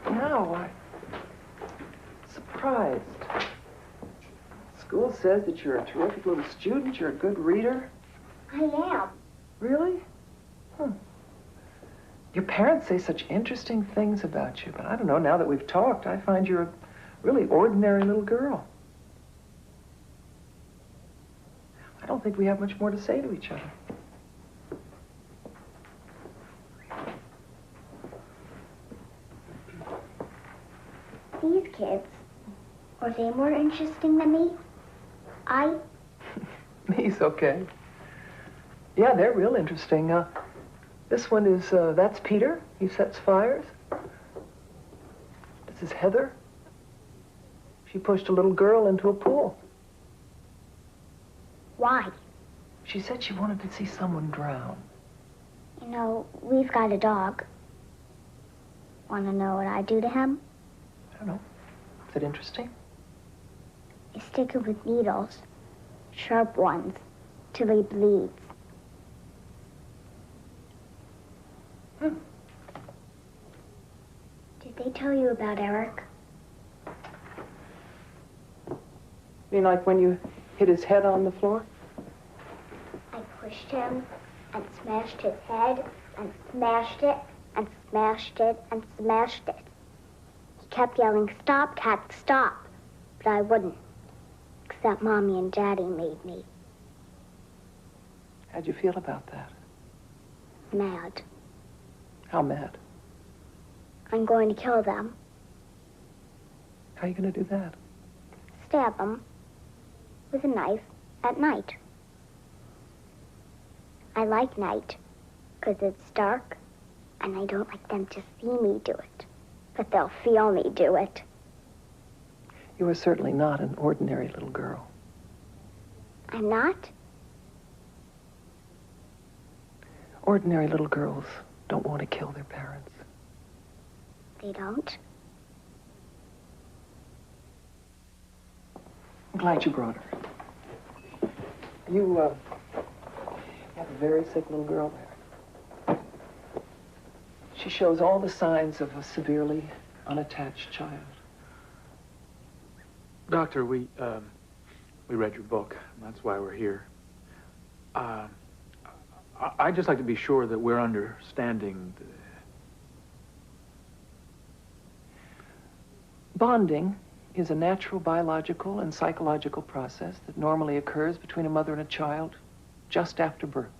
Now I'm surprised. School says that you're a terrific little student, you're a good reader. I am. Really? Your parents say such interesting things about you, but I don't know, now that we've talked, I find you're a really ordinary little girl. I don't think we have much more to say to each other. These kids, are they more interesting than me? Me's okay. Yeah, they're real interesting. This one is, that's Peter. He sets fires. This is Heather. She pushed a little girl into a pool. Why? She said she wanted to see someone drown. You know, we've got a dog. Want to know what I do to him? I don't know. Is it interesting? I stick it with needles, sharp ones, till he bleeds. Did they tell you about Eric? You mean like when you hit his head on the floor? I pushed him and smashed his head and smashed it and smashed it and smashed it. He kept yelling, "Stop, Cat, stop." But I wouldn't, except Mommy and Daddy made me. How'd you feel about that? Mad. How mad? I'm going to kill them. How are you going to do that? Stab them with a knife at night. I like night because it's dark and I don't like them to see me do it. But they'll feel me do it. You are certainly not an ordinary little girl. I'm not? Ordinary little girls don't want to kill their parents. They don't? I'm glad you brought her. You, have a very sick little girl there. She shows all the signs of a severely unattached child. Doctor, we read your book, and that's why we're here. I'd just like to be sure that we're understanding the... Bonding is a natural biological and psychological process that normally occurs between a mother and a child just after birth.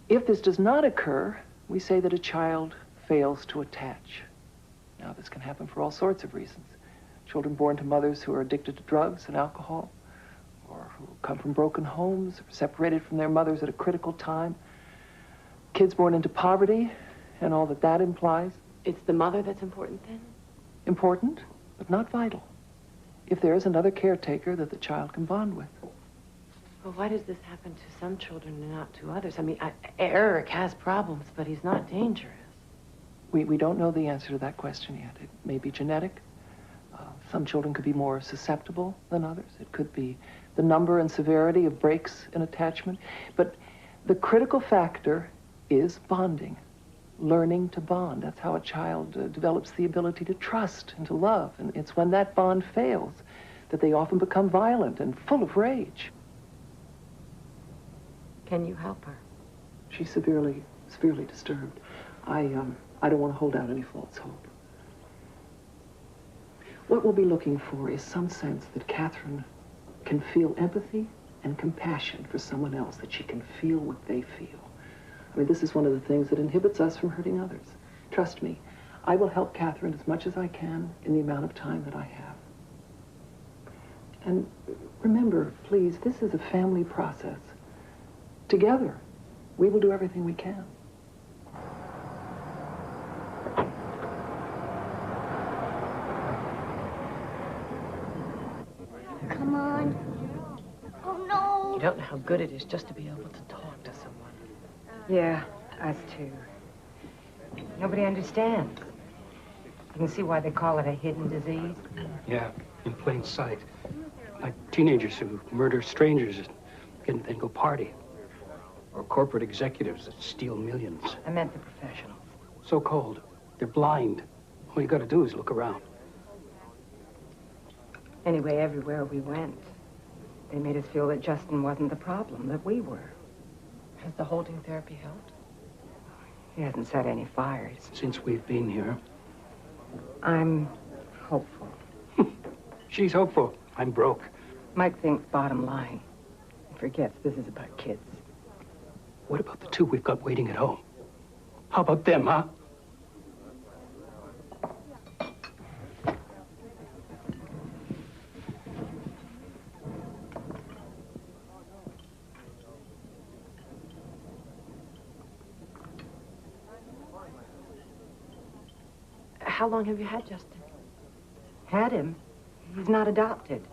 If this does not occur, we say that a child fails to attach. Now, this can happen for all sorts of reasons. Children born to mothers who are addicted to drugs and alcohol, or who come from broken homes, or separated from their mothers at a critical time. Kids born into poverty, and all that that implies. It's the mother that's important then? Important, but not vital. If there is another caretaker that the child can bond with. Well, why does this happen to some children and not to others? I mean, Eric has problems, but he's not dangerous. We don't know the answer to that question yet. It may be genetic. Some children could be more susceptible than others. It could be the number and severity of breaks in attachment. But the critical factor is bonding, learning to bond. That's how a child develops the ability to trust and to love. And it's when that bond fails that they often become violent and full of rage. Can you help her? She's severely disturbed. I don't want to hold out any false hope. What we'll be looking for is some sense that Catherine can feel empathy and compassion for someone else, that she can feel what they feel. I mean, this is one of the things that inhibits us from hurting others. Trust me, I will help Catherine as much as I can in the amount of time that I have. And remember, please, this is a family process. Together, we will do everything we can. Oh, no. You don't know how good it is just to be able to talk to someone. Yeah, us too. Nobody understands. You can see why they call it a hidden disease. Yeah, in plain sight. Like teenagers who murder strangers and then go party. Or corporate executives that steal millions. I meant the professionals. So cold. They're blind. All you gotta do is look around. Anyway, everywhere we went, they made us feel that Justin wasn't the problem, that we were. Has the holding therapy helped? He hasn't set any fires. Since we've been here. I'm hopeful. She's hopeful. I'm broke. Mike thinks bottom line. He forgets this is about kids. What about the two we've got waiting at home? How about them, huh? How long have you had Justin? Had him? He's not adopted.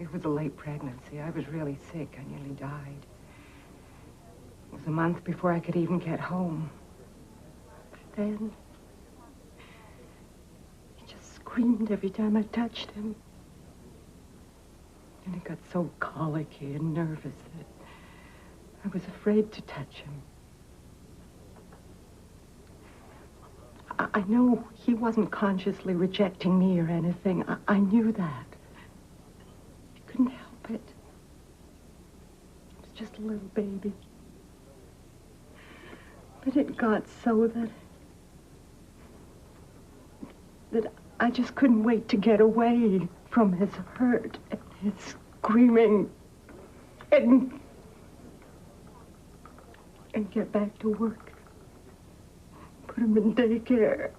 It was a late pregnancy. I was really sick. I nearly died. It was a month before I could even get home. But then, he just screamed every time I touched him. And he got so colicky and nervous that I was afraid to touch him. I know he wasn't consciously rejecting me or anything. I knew that. He couldn't help it. He was just a little baby. But it got so that I just couldn't wait to get away from his hurt and his screaming and get back to work. Put him in daycare.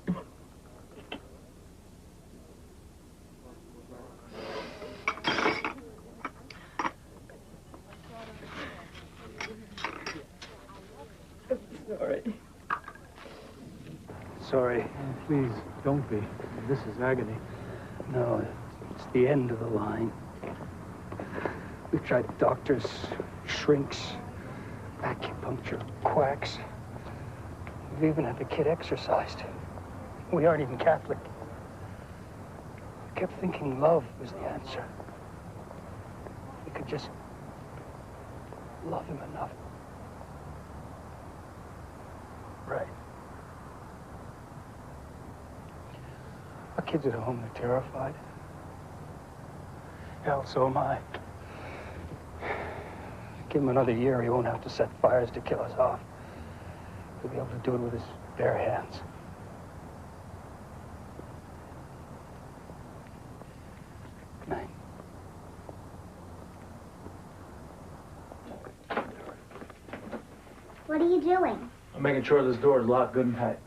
I'm sorry. Sorry. Please, don't be. This is agony. No, it's the end of the line. We've tried doctors, shrinks, acupuncture, quacks. We've even had the kid exorcised. We aren't even Catholic. I kept thinking love was the answer. We could just love him enough. Right. Our kids at home, they're terrified. Hell, so am I. Give him another year, he won't have to set fires to kill us off. He'll be able to do it with his bare hands. Good night. What are you doing? I'm making sure this door is locked good and tight.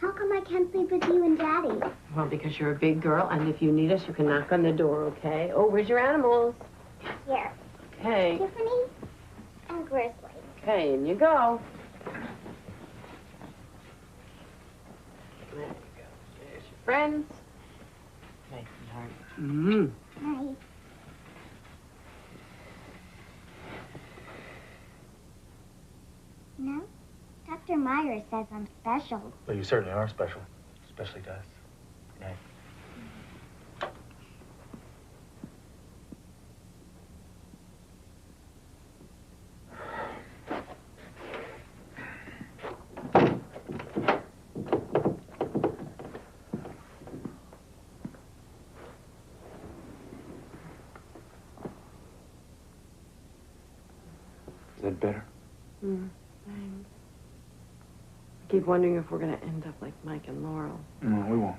How come I can't sleep with you and Daddy? Well, because you're a big girl, and if you need us, you can knock on the door, okay? Oh, where's your animals? Here. Okay. Tiffany and Grizzly. Okay, in you go. There you go. There's your friends. Nice and hard. Mm-hmm. Hi. No? Dr. Meyer says I'm special. Well, you certainly are special, especially to us. Good night. Is that better? Thanks. I keep wondering if we're going to end up like Mike and Laurel. No, we won't.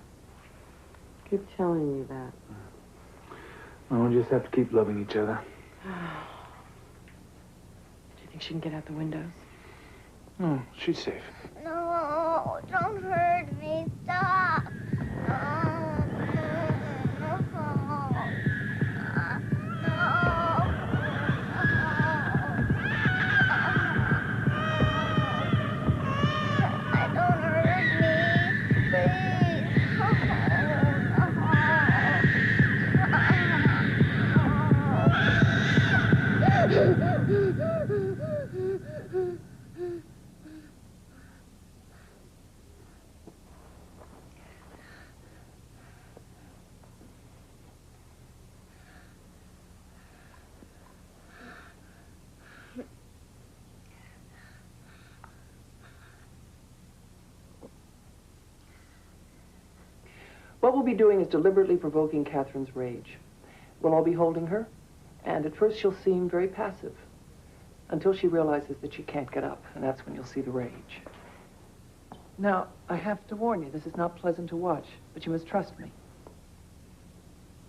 Keep telling you that. Well, we just have to keep loving each other. Do you think she can get out the windows? No, she's safe. No, don't hurt me. Stop. Don't hurt me, please. What we'll be doing is deliberately provoking Catherine's rage. We'll all be holding her, and at first she'll seem very passive, until she realizes that she can't get up, and that's when you'll see the rage. Now, I have to warn you, this is not pleasant to watch, but you must trust me.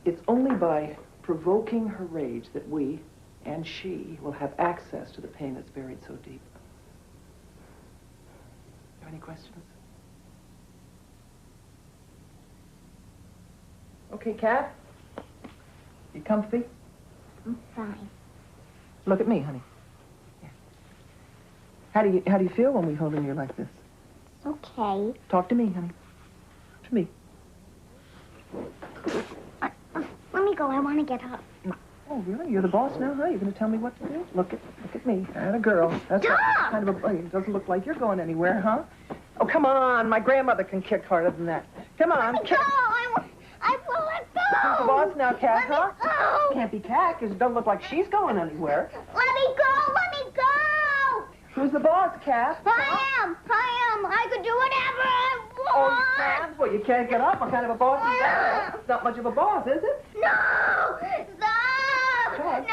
It's only by provoking her rage that we, and she, will have access to the pain that's buried so deep. Any questions? Okay, Kat? You comfy? I'm fine. Look at me, honey. Yeah. How do you feel when we hold in you like this? Okay. Talk to me, honey. Talk to me. Let me go. I want to get up. Oh, really? You're the boss now, huh? You're going to tell me what to do? Look at me. And a girl. That's right. Kind of a... It doesn't look like you're going anywhere, huh? Oh, come on. My grandmother can kick harder than that. Come on. Let me go. I will let go. Who's the boss now, Kat, huh? Go. Can't be Kat, because it doesn't look like she's going anywhere. Let me go. Let me go. Who's the boss, Kat? I am. I could do whatever I want. Oh, you can? Well, you can't get up. What kind of a boss is that? It's not much of a boss, is it? No. Stop. Come on. No.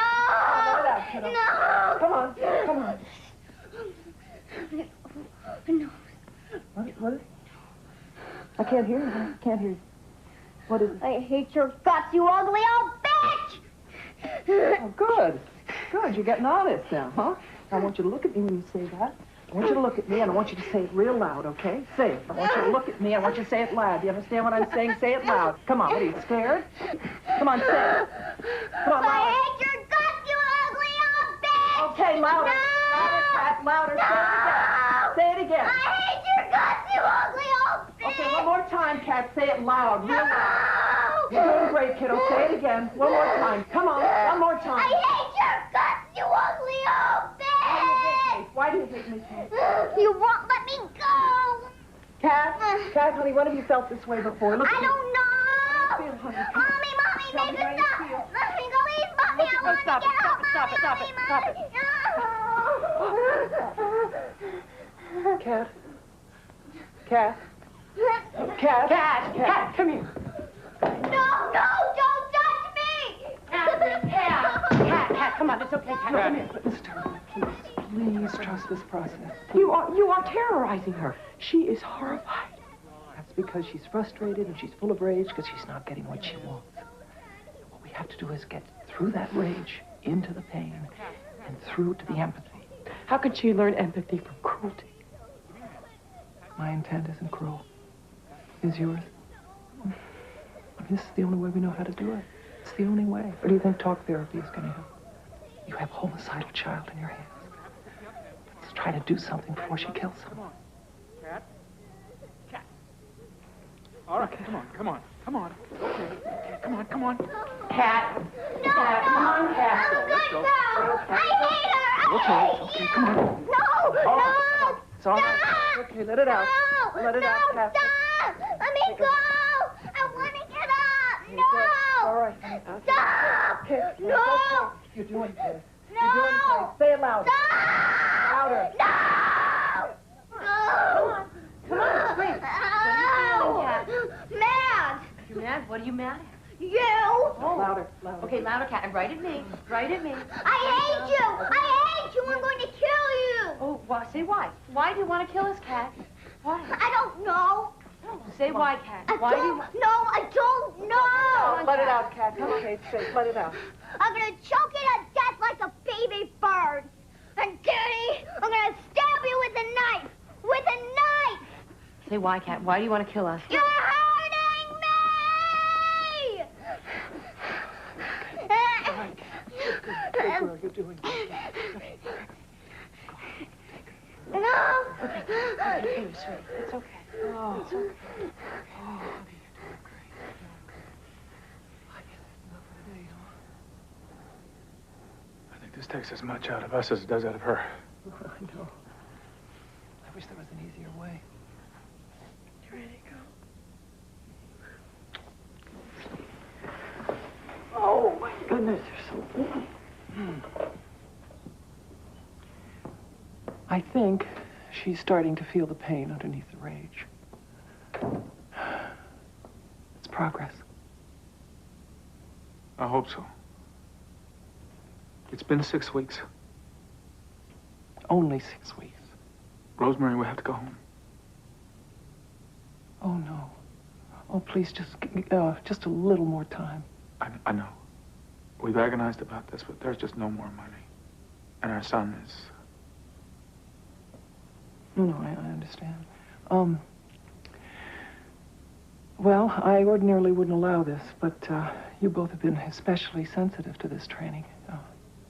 Let it out, kiddo. No. Come on. Come on. No. What is it? I can't hear you. I can't hear you. What is it? I hate your guts, you ugly old bitch! Oh, good. Good. You're getting honest now, huh? I want you to look at me when you say that. I want you to look at me, and I want you to say it real loud, okay? Say it. I want you to look at me. I want you to say it loud. Do you understand what I'm saying? Say it loud. Come on. What are you, scared? Come on, say it. Come on, louder. I hate your guts, you ugly old bitch! Okay, louder. No! Louder, Kat. Louder. No! Say it again. I hate your guts, you ugly old bitch! Okay, one more time, Kat. Say it loud. Real loud. No! You're doing great, kiddo. Say it again. One more time. Come on. One more time. I hate your guts, you ugly old bitch! Why do you hate me, Kat? You won't let me go! Kat, honey, when have you felt this way before? Look I at me. don't know! Feel, honey. Mommy, Tell me make how it you stop! feel. Let me go, please, Mommy, I want to Stop get it, out! stop it, stop it, stop it, stop it. Kat. Kat. Kat. Kat, come here. No, don't touch me! Kat, come on, it's okay, Kat. Come here. Listen to her, please trust this process. You are terrorizing her. She is horrified. That's because she's frustrated and she's full of rage because she's not getting what she wants. What we have to do is get through that rage, into the pain, and through to the empathy. How could she learn empathy from cruelty? My intent isn't cruel. Is yours? This is the only way we know how to do it. It's the only way. Or do you think talk therapy is going to help? You have a homicidal child in your hands. Let's try to do something before she kills someone. Kat? All right, come on. Okay, come on. Kat. No, Come on, Kat. I'm good now! I hate her! Okay, come on. No! It's all right. Stop! Okay, let it out. No! Let it out, Kat. Stop! Let me go! I want to get up! No! All right, honey. Stop! Okay. No! You're doing good. No! You're doing great. Say it louder. Stop! Louder. No! Come on, scream. Mad! You mad? What are you mad at? You! Louder. Okay, louder, Kat. And right at me. Right at me. I hate you! I'm going to kill you! Oh, well, say why. Why do you want to kill us, Kat? Why? I don't know. No, say why, Kat. I Why do you... don't know. Let it out, Kat. Come on, Kate. Let it out. I'm going to choke you to death like a baby bird. And Daddy, I'm going to stab you with a knife. With a knife! Say why, Kat. Why do you want to kill us? You're hurting me! All right, Kat. Good girl. You're doing good. No! Okay, sweet. It's okay. Oh, it's okay. Oh, honey, you're doing great. I guess that's enough for today, huh? I think this takes as much out of us as it does out of her. I know. I wish there was an easier way. You ready to go? Oh, my goodness, you're so warm. I think she's starting to feel the pain underneath the rage. It's progress? I hope so. It's been 6 weeks. Only 6 weeks. Rosemary, we have to go home. Oh, no. Oh, please, just a little more time. I know. We've agonized about this, but there's just no more money. And our son is... No, I understand. Well, I ordinarily wouldn't allow this, but you both have been especially sensitive to this training.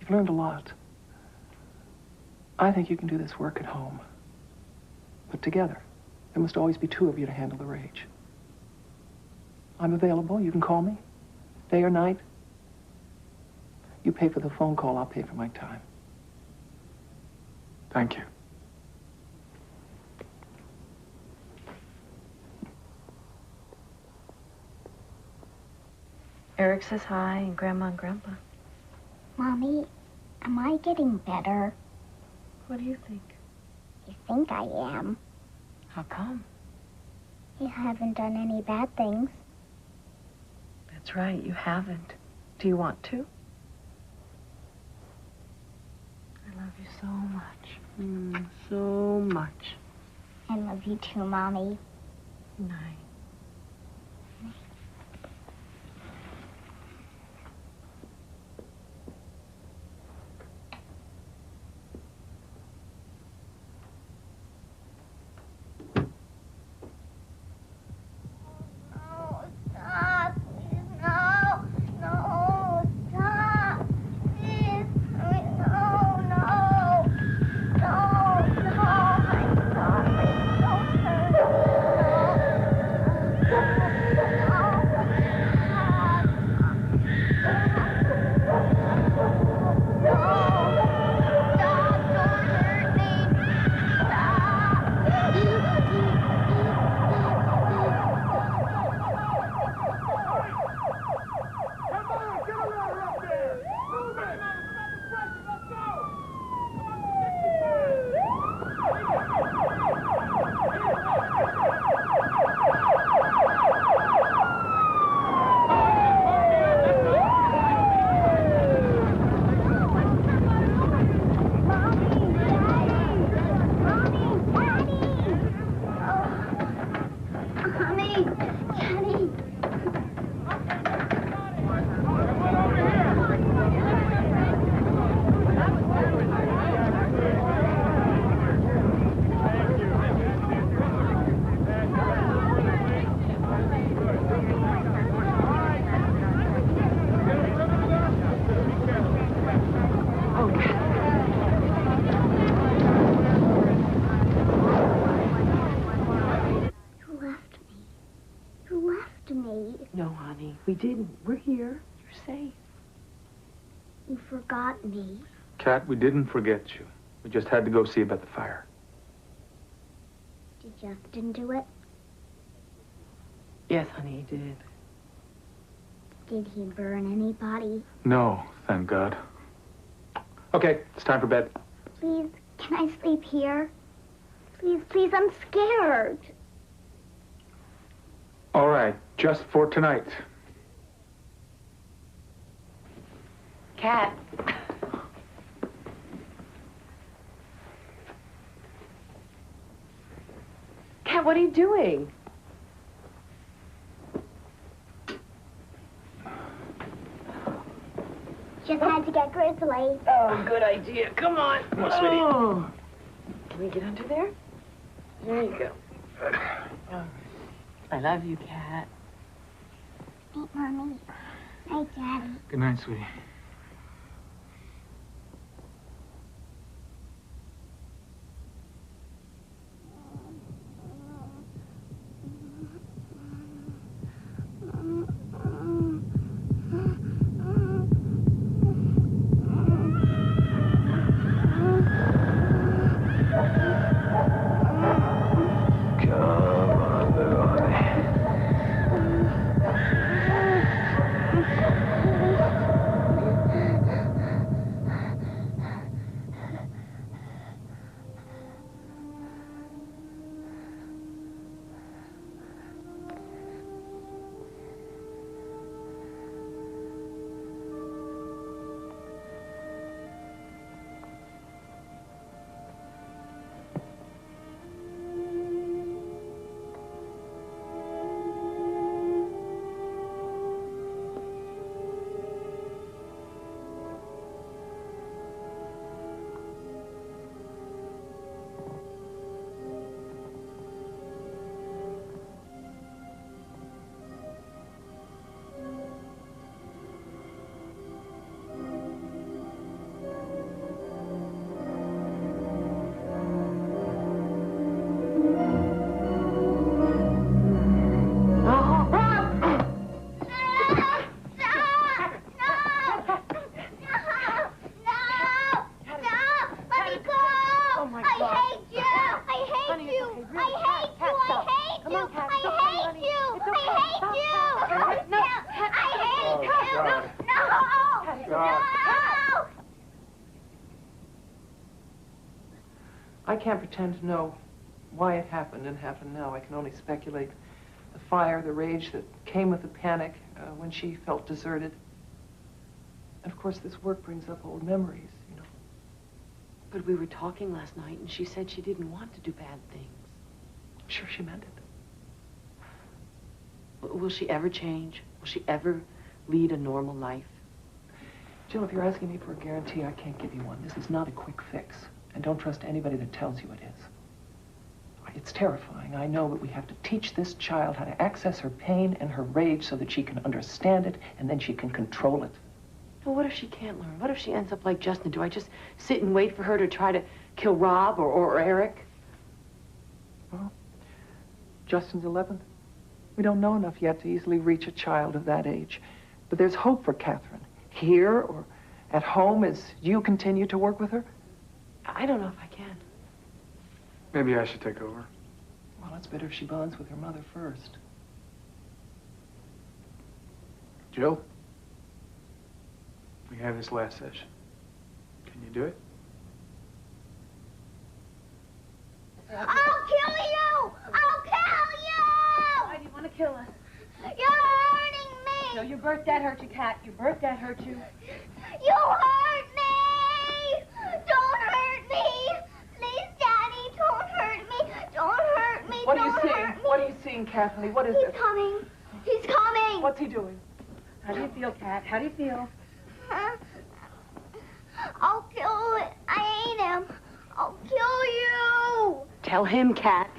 You've learned a lot. I think you can do this work at home. But together. There must always be 2 of you to handle the rage. I'm available. You can call me. Day or night. You pay for the phone call. I'll pay for my time. Thank you. Eric says hi, and Grandma and Grandpa. Mommy, am I getting better? What do you think? You think I am. How come? You haven't done any bad things. That's right, you haven't. Do you want to? I love you so much. So much. I love you too, Mommy. Good night. No, honey, we didn't. We're here. You're safe. You forgot me. Kat, we didn't forget you. We just had to go see about the fire. Did Justin do it? Yes, honey, he did. Did he burn anybody? No, thank God. Okay, it's time for bed. Please, can I sleep here? Please, please, I'm scared. All right, just for tonight. Kat. Kat, what are you doing? Just had to get Grizzly. Oh, good idea. Come on. Come on, sweetie. Oh. Can we get under there? There you go. Oh. I love you, Kat. Night, Mommy. Night, Daddy. Good night, sweetie. God. No! I can't pretend to know why it happened and happened now. I can only speculate. The fire, the rage that came with the panic when she felt deserted. And of course, this work brings up old memories, you know. But we were talking last night, and she said she didn't want to do bad things. I'm sure she meant it. Will she ever change? Will she ever lead a normal life? Jill, if you're asking me for a guarantee, I can't give you one. This is not a quick fix. And don't trust anybody that tells you it is. It's terrifying, I know, but we have to teach this child how to access her pain and her rage so that she can understand it, and then she can control it. Well, what if she can't learn? What if she ends up like Justin? Do I just sit and wait for her to try to kill Rob or Eric? Well, Justin's 11. We don't know enough yet to easily reach a child of that age. But there's hope for Catherine. Here or at home as you continue to work with her. I don't know if I can. Maybe I should take over. Well, it's better if she bonds with her mother first. Jill, we have this last session. Can you do it? I'll kill you! I'll kill you! Why do you want to kill us? You're hurting me! No, your birth dad hurt you, Kat. Your birth dad hurt you. You hurt me! Don't hurt me! Please, Daddy, don't hurt me! Don't hurt me! What are you Don't seeing? hurt me. What are you seeing, Kathleen? What is He's it? coming. He's coming. What's he doing? How do you feel, Kat? How do you feel? I'll kill it. I hate him. I'll kill you. Tell him, Kat.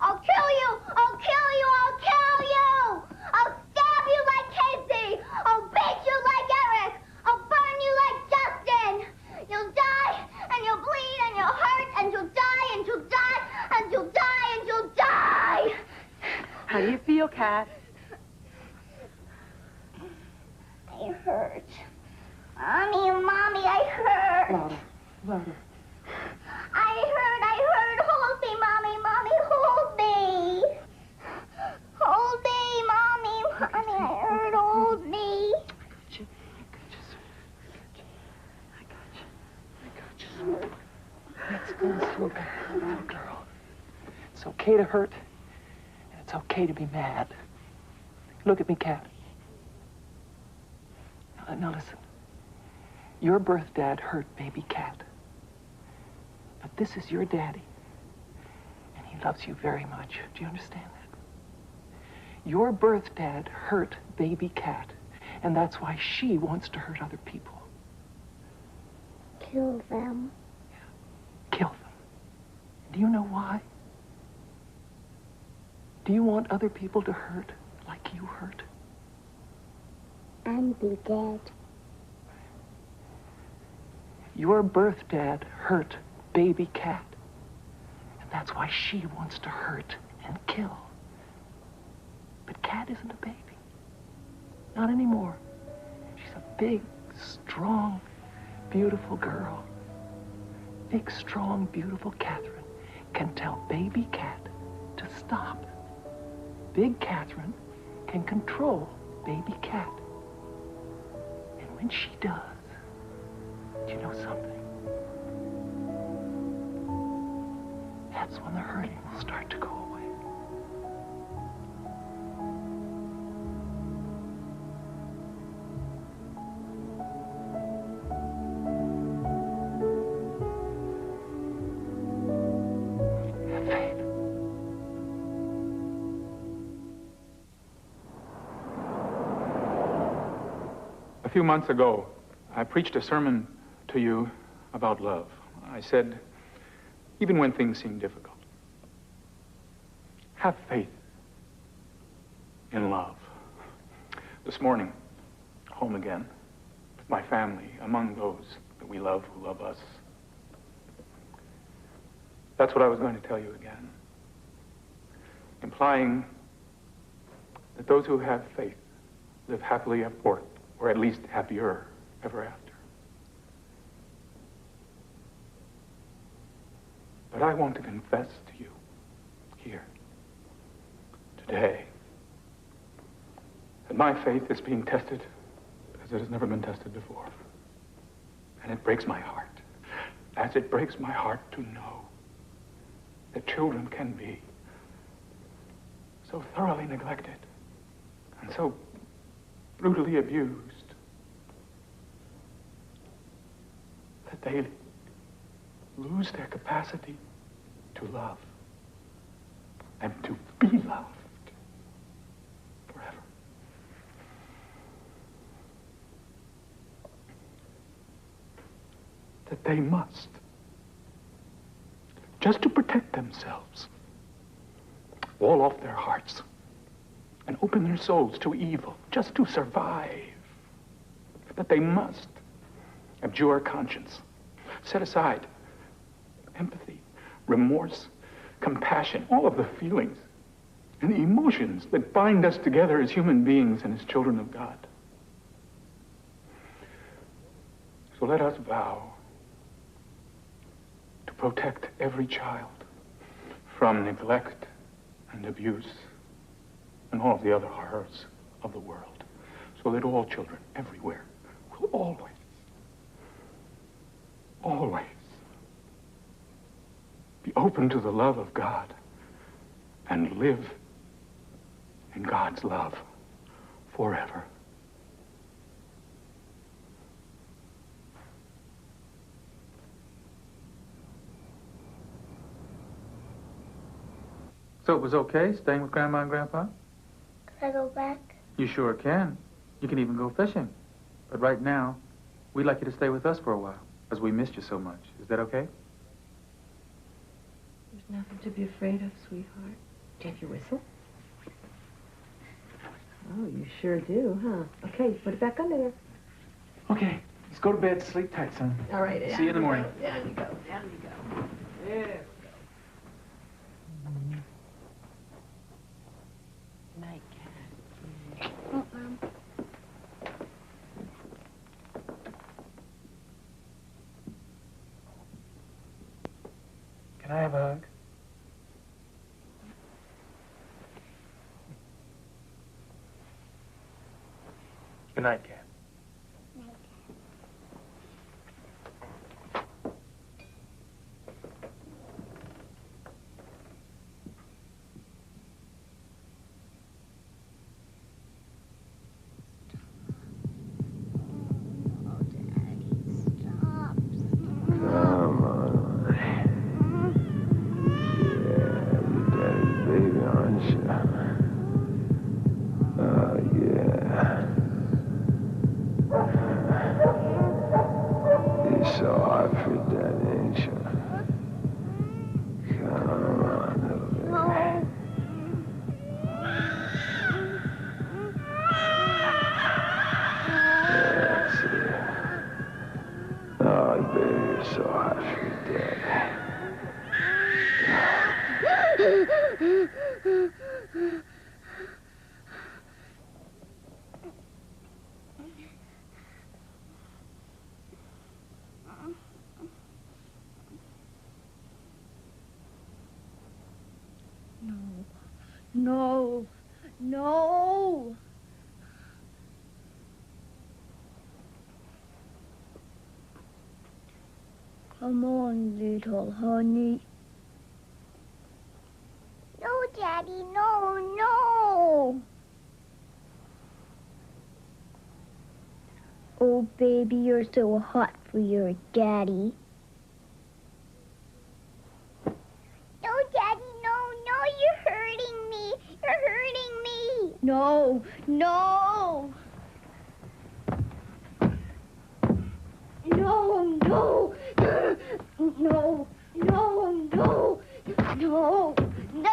I'll kill you. I'll kill you. I'll kill you. I'll stab you like Casey. I'll beat you like Eric. I'll burn you like Justin. You'll die, and you'll bleed, and you'll hurt, and you'll die, and you'll die, and you'll die, and you'll die. How do you feel, Kat? I hurt. Mommy, I hurt. Louder, louder. I hurt. Hold me, Mommy, hold me. Hold me, Mommy, I hurt. Hold me. Let's go slow back, little girl. It's okay to hurt, and it's okay to be mad. Look at me, Kat. Now listen. Your birth dad hurt baby Kat. But this is your daddy, and he loves you very much. Do you understand that? Your birth dad hurt baby Kat, and that's why she wants to hurt other people. Kill them. Kill them. Do you know why? Do you want other people to hurt like you hurt? And be dead. Your birth dad hurt baby Kat, and that's why she wants to hurt and kill. But Kat isn't a baby. Not anymore. She's a big, strong, beautiful girl. Big, strong, beautiful Catherine can tell baby Kat to stop. Big Catherine can control baby Kat. And when she does, do you know something? That's when the hurting will start to go away. Have faith. A few months ago, I preached a sermon to you about love. I said, even when things seem difficult, have faith in love. This morning, home again, with my family, among those that we love who love us. That's what I was going to tell you again. Implying that those who have faith live happily ever, or at least happier ever after. But I want to confess to you here, today, that my faith is being tested as it has never been tested before. And it breaks my heart, as it breaks my heart to know that children can be so thoroughly neglected and so brutally abused that they lose their capacity to love and to be loved forever. That they must, just to protect themselves, wall off their hearts and open their souls to evil, just to survive. That they must abjure conscience, set aside empathy, remorse, compassion, all of the feelings and the emotions that bind us together as human beings and as children of God. So let us vow to protect every child from neglect and abuse and all of the other horrors of the world, so that all children everywhere will always be open to the love of God and live in God's love forever. So it was okay staying with Grandma and Grandpa? Can I go back? You sure can. You can even go fishing. But right now, we'd like you to stay with us for a while, as we missed you so much. Is that okay? There's nothing to be afraid of, sweetheart. Do you have your whistle? Oh, you sure do, huh? Okay, put it back under there. Okay, let's go to bed. Sleep tight, son. All right. See you in the morning. Down you go, down you go. There. Night, cat. Oh, Mom. Can I have a hug? Good night, Cat. No. No. Come on, little honey. No, Daddy, no, no. Oh, baby, you're so hot for your daddy. No, Daddy, no, no, you're hurting me. You're hurting me. No, no. No, no. No, no, no. No,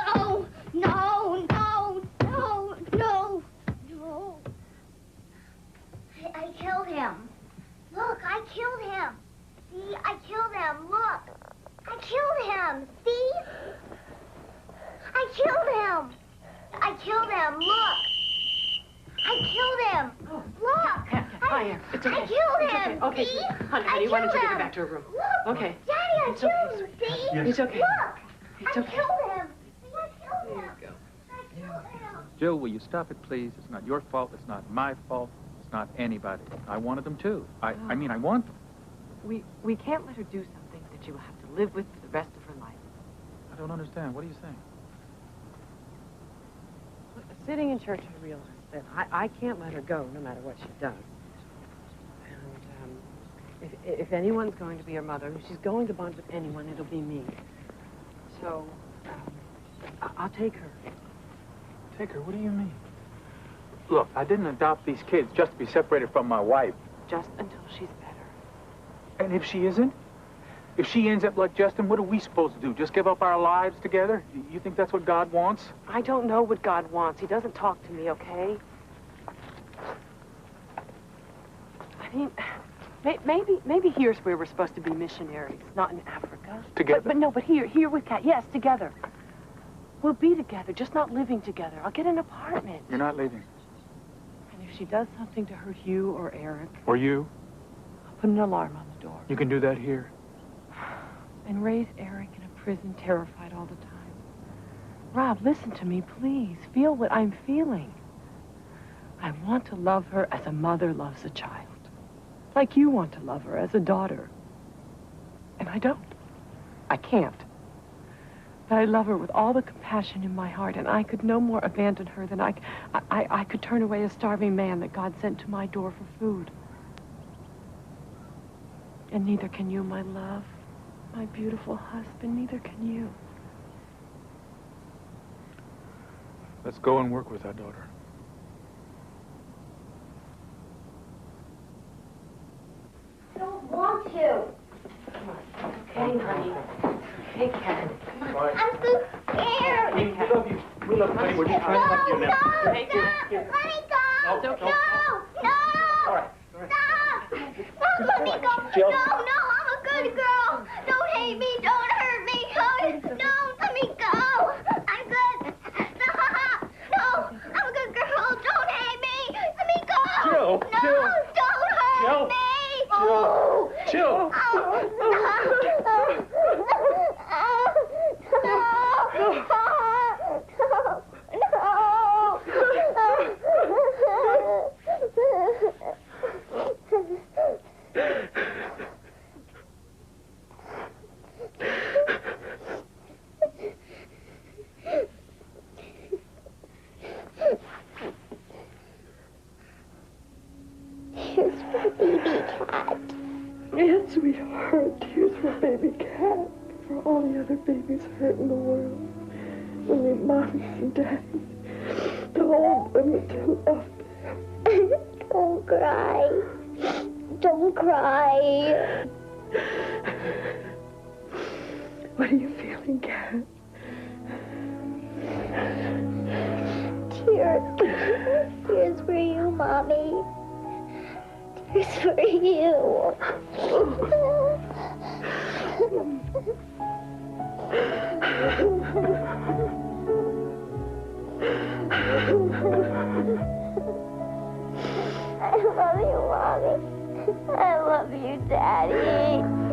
no, no, no, no, no, no. I killed him. Look, I killed him. See, I killed him. Look. I killed him. See? I killed him. I killed him. Look. I killed him. Look. It's okay. I killed him. Okay, See? honey, why don't you get her back to her room? Look. Okay. Daddy, I It's killed okay, him. See? Yes. It's okay. Look. It's I okay. killed him. See, I killed him. There you go. I killed him. Jill, will you stop it, please? It's not your fault. It's not my fault. It's not anybody. I wanted them too. I mean, I want them. We can't let her do something that she will have to live with for the rest of her life. I don't understand. What are you saying? Sitting in church, I realized that I can't let her go no matter what she does. And if anyone's going to be her mother, if she's going to bond with anyone, it'll be me. So, I'll take her. Take her? What do you mean? Look, I didn't adopt these kids just to be separated from my wife. Just until she's better. And if she isn't? If she ends up like Justin, what are we supposed to do? Just give up our lives together? You think that's what God wants? I don't know what God wants. He doesn't talk to me, okay? I mean, maybe here's where we're supposed to be missionaries, not in Africa. Together? But here with Kat. Yes, together. We'll be together, just not living together. I'll get an apartment. You're not leaving. And if she does something to hurt you or Eric... Or you? I'll put an alarm on the door. You can do that here. And raise Eric in a prison, terrified all the time. Rob, listen to me, please. Feel what I'm feeling. I want to love her as a mother loves a child. Like you want to love her as a daughter. And I don't. I can't. But I love her with all the compassion in my heart, and I could no more abandon her than I could turn away a starving man that God sent to my door for food. And neither can you, my love. My beautiful husband, neither can you. Let's go and work with our daughter. I don't want to. Okay, honey. Hey, Kat. I'm so scared. We love you. We love you, honey. We're just trying to help you now. Stop. Let me go. No. No. All right. Stop. Let me go. Jill. No, I'm a good girl. Don't hate me. Don't hurt me. No, let me go. I'm good. Stop. No, I'm a good girl. Don't hate me. Let me go. Jill. No, Jill. don't hurt Jill. me. Jill. Jill. Here's my baby cat. Yes, sweetheart. Tears for baby Kat. For all the other babies hurt in the world. We need mommies and daddies to hold them and to love them. Don't cry. Don't cry. What are you feeling, Kat? Tears. Tears for you, Mommy. Tears for you. I love you, Mommy. I love you, Daddy.